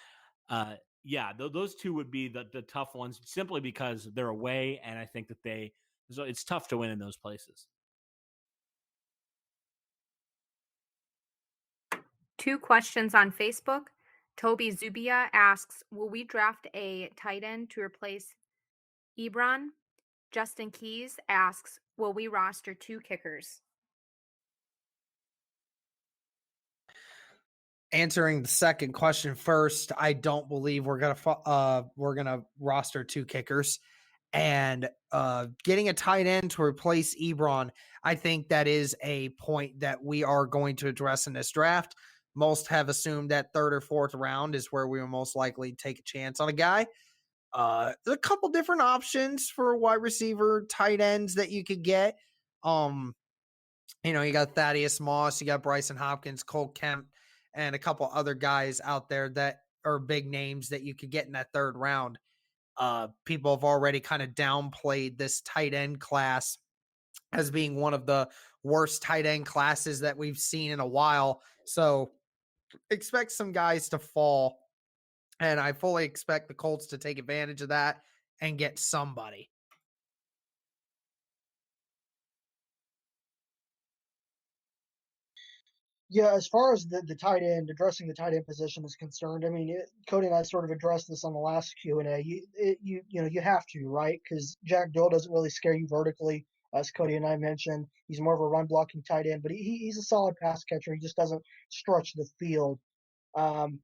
those two would be the tough ones, simply because they're away, and I think that it's tough to win in those places. 2 questions on Facebook. Toby Zubia asks, will we draft a tight end to replace Ebron? Justin Keys asks, will we roster 2 kickers? answering the second question first, I don't believe we're gonna roster 2 kickers, and getting a tight end to replace Ebron. I think that is a point that we are going to address in this draft. Most have assumed that 3rd or 4th round is where we will most likely take a chance on a guy. There's a couple different options for wide receiver tight ends that you could get. You got Thaddeus Moss, you got Bryson Hopkins, Cole Kemp, and a couple other guys out there that are big names that you could get in that 3rd round. People have already kind of downplayed this tight end class as being one of the worst tight end classes that we've seen in a while. So expect some guys to fall, and I fully expect the Colts to take advantage of that and get somebody. Yeah, as far as the tight end, addressing the tight end position is concerned, I mean, Cody and I sort of addressed this on the last Q&A. You have to, right? Because Jack Doyle doesn't really scare you vertically, as Cody and I mentioned. He's more of a run blocking tight end, but he's a solid pass catcher. He just doesn't stretch the field. And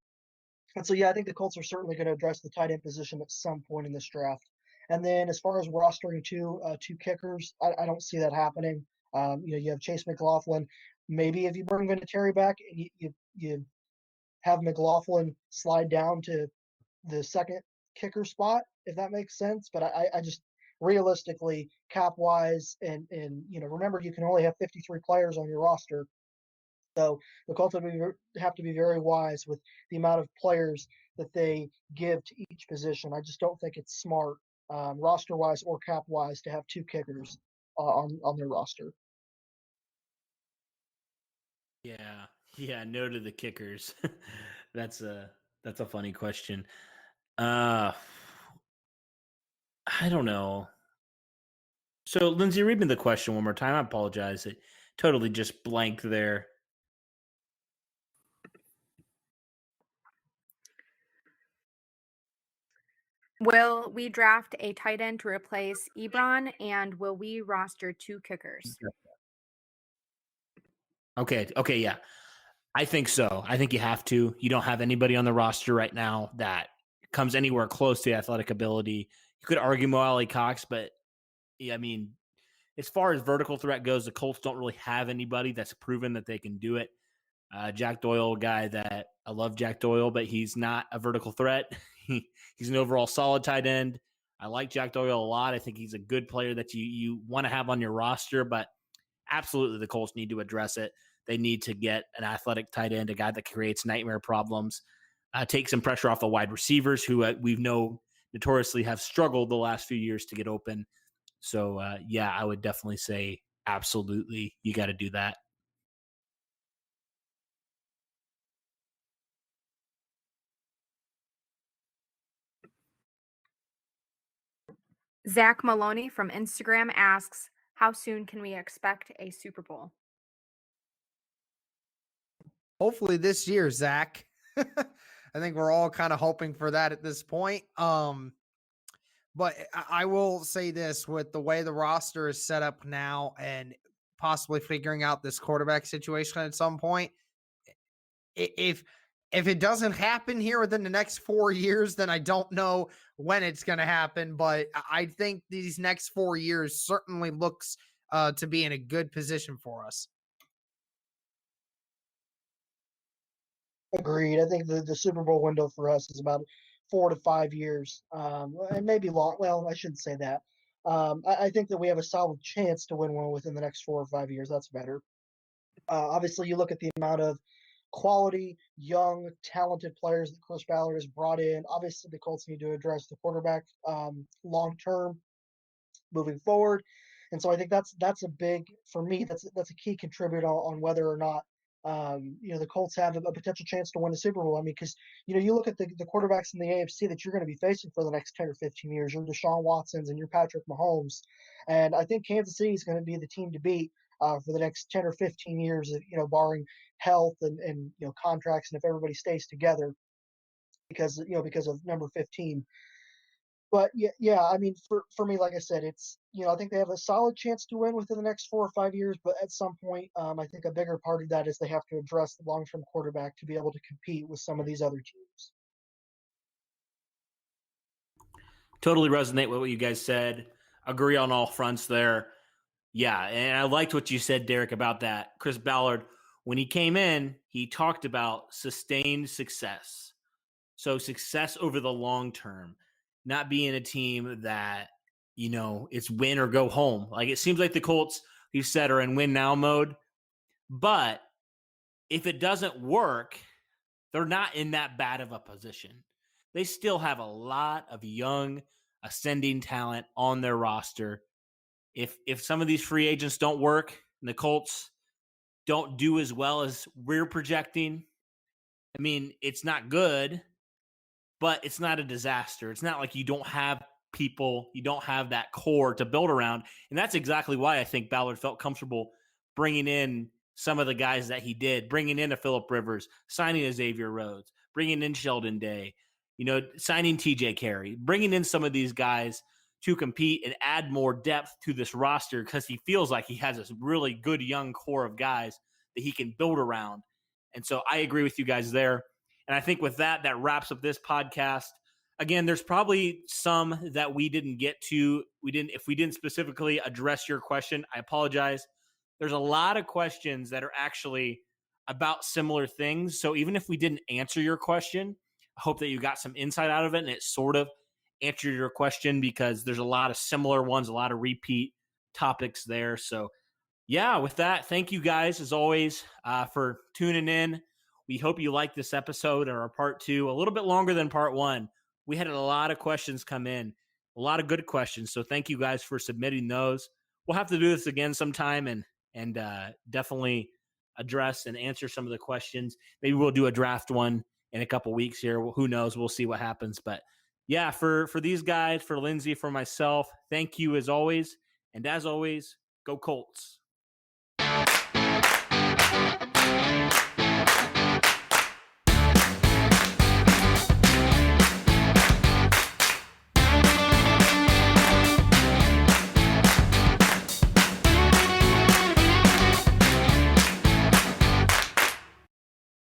so, yeah, I think the Colts are certainly going to address the tight end position at some point in this draft. And then as far as rostering two kickers, I don't see that happening. You have Chase Mclaughlin. Maybe if you bring Vinatieri back, you have Mclaughlin slide down to the second kicker spot, if that makes sense. But I just realistically, cap wise, and remember you can only have 53 players on your roster. So the Colts have to be very wise with the amount of players that they give to each position. I just don't think it's smart, roster-wise or cap-wise, to have 2 kickers on their roster. Yeah. No to the kickers. That's a funny question. I don't know. So, Lindsay, read me the question one more time. I apologize. It totally just blanked there. Will we draft a tight end to replace Ebron, and will we roster 2 kickers? Okay, yeah. I think so. I think you have to. You don't have anybody on the roster right now that comes anywhere close to the athletic ability. You could argue Mo Alley Cox, but yeah, I mean, as far as vertical threat goes, the Colts don't really have anybody that's proven that they can do it. Jack Doyle, guy that I love Jack Doyle, but he's not a vertical threat. He's an overall solid tight end. I like Jack Doyle a lot. I think he's a good player that you want to have on your roster, but absolutely the Colts need to address it. They need to get an athletic tight end, a guy that creates nightmare problems, take some pressure off the wide receivers who we've notoriously have struggled the last few years to get open. So, yeah, I would definitely say absolutely you got to do that. Zach Maloney from Instagram asks, how soon can we expect a Super Bowl? Hopefully this year, Zach. I think we're all kind of hoping for that at this point. But I will say this, with the way the roster is set up now and possibly figuring out this quarterback situation at some point, if it doesn't happen here within the next 4 years, then I don't know when it's going to happen. But I think these next 4 years certainly looks to be in a good position for us. Agreed. I think the Super Bowl window for us is about 4 to 5 years, and maybe long. Well, I shouldn't say that. I think that we have a solid chance to win one within the next 4 or 5 years. That's better. Obviously, you look at the amount of quality, young, talented players that Chris Ballard has brought in. Obviously, the Colts need to address the quarterback long term moving forward. And so I think that's a big, for me, that's a key contributor on whether or not the Colts have a potential chance to win the Super Bowl. I mean, because you look at the quarterbacks in the AFC that you're going to be facing for the next 10 or 15 years. You're Deshaun Watsons and you're Patrick Mahomes, and I think Kansas City is going to be the team to beat for the next 10 or 15 years. Barring health and contracts, and if everybody stays together, because of number 15. But yeah, I mean, for me, like I said, it's, I think they have a solid chance to win within the next 4 or 5 years. But at some point, I think a bigger part of that is they have to address the long-term quarterback to be able to compete with some of these other teams. Totally resonate with what you guys said. Agree on all fronts there. Yeah, and I liked what you said, Derek, about that. Chris Ballard, when he came in, he talked about sustained success. So success over the long term, not being a team that, it's win or go home. Like it seems like the Colts, he said, are in win now mode. But if it doesn't work, they're not in that bad of a position. They still have a lot of young, ascending talent on their roster. If some of these free agents don't work and the Colts don't do as well as we're projecting, I mean, it's not good, but it's not a disaster. It's not like you don't have people, you don't have that core to build around. And that's exactly why I think Ballard felt comfortable bringing in some of the guys that he did, bringing in a Phillip Rivers, signing a Xavier Rhodes, bringing in Sheldon Day, signing TJ Carey, bringing in some of these guys to compete and add more depth to this roster because he feels like he has this really good young core of guys that he can build around. And so I agree with you guys there. And I think with that wraps up this podcast. Again, there's probably some that we didn't get to. If we didn't specifically address your question, I apologize. There's a lot of questions that are actually about similar things. So even if we didn't answer your question, I hope that you got some insight out of it and it sort of answered your question because there's a lot of similar ones, a lot of repeat topics there. So yeah, with that, thank you guys as always for tuning in. We hope you liked this episode or our part 2, a little bit longer than part 1. We had a lot of questions come in, a lot of good questions. So thank you guys for submitting those. We'll have to do this again sometime and definitely address and answer some of the questions. Maybe we'll do a draft one in a couple weeks here. Well, who knows? We'll see what happens. But yeah, for these guys, for Lindsay, for myself, thank you as always. And as always, go Colts.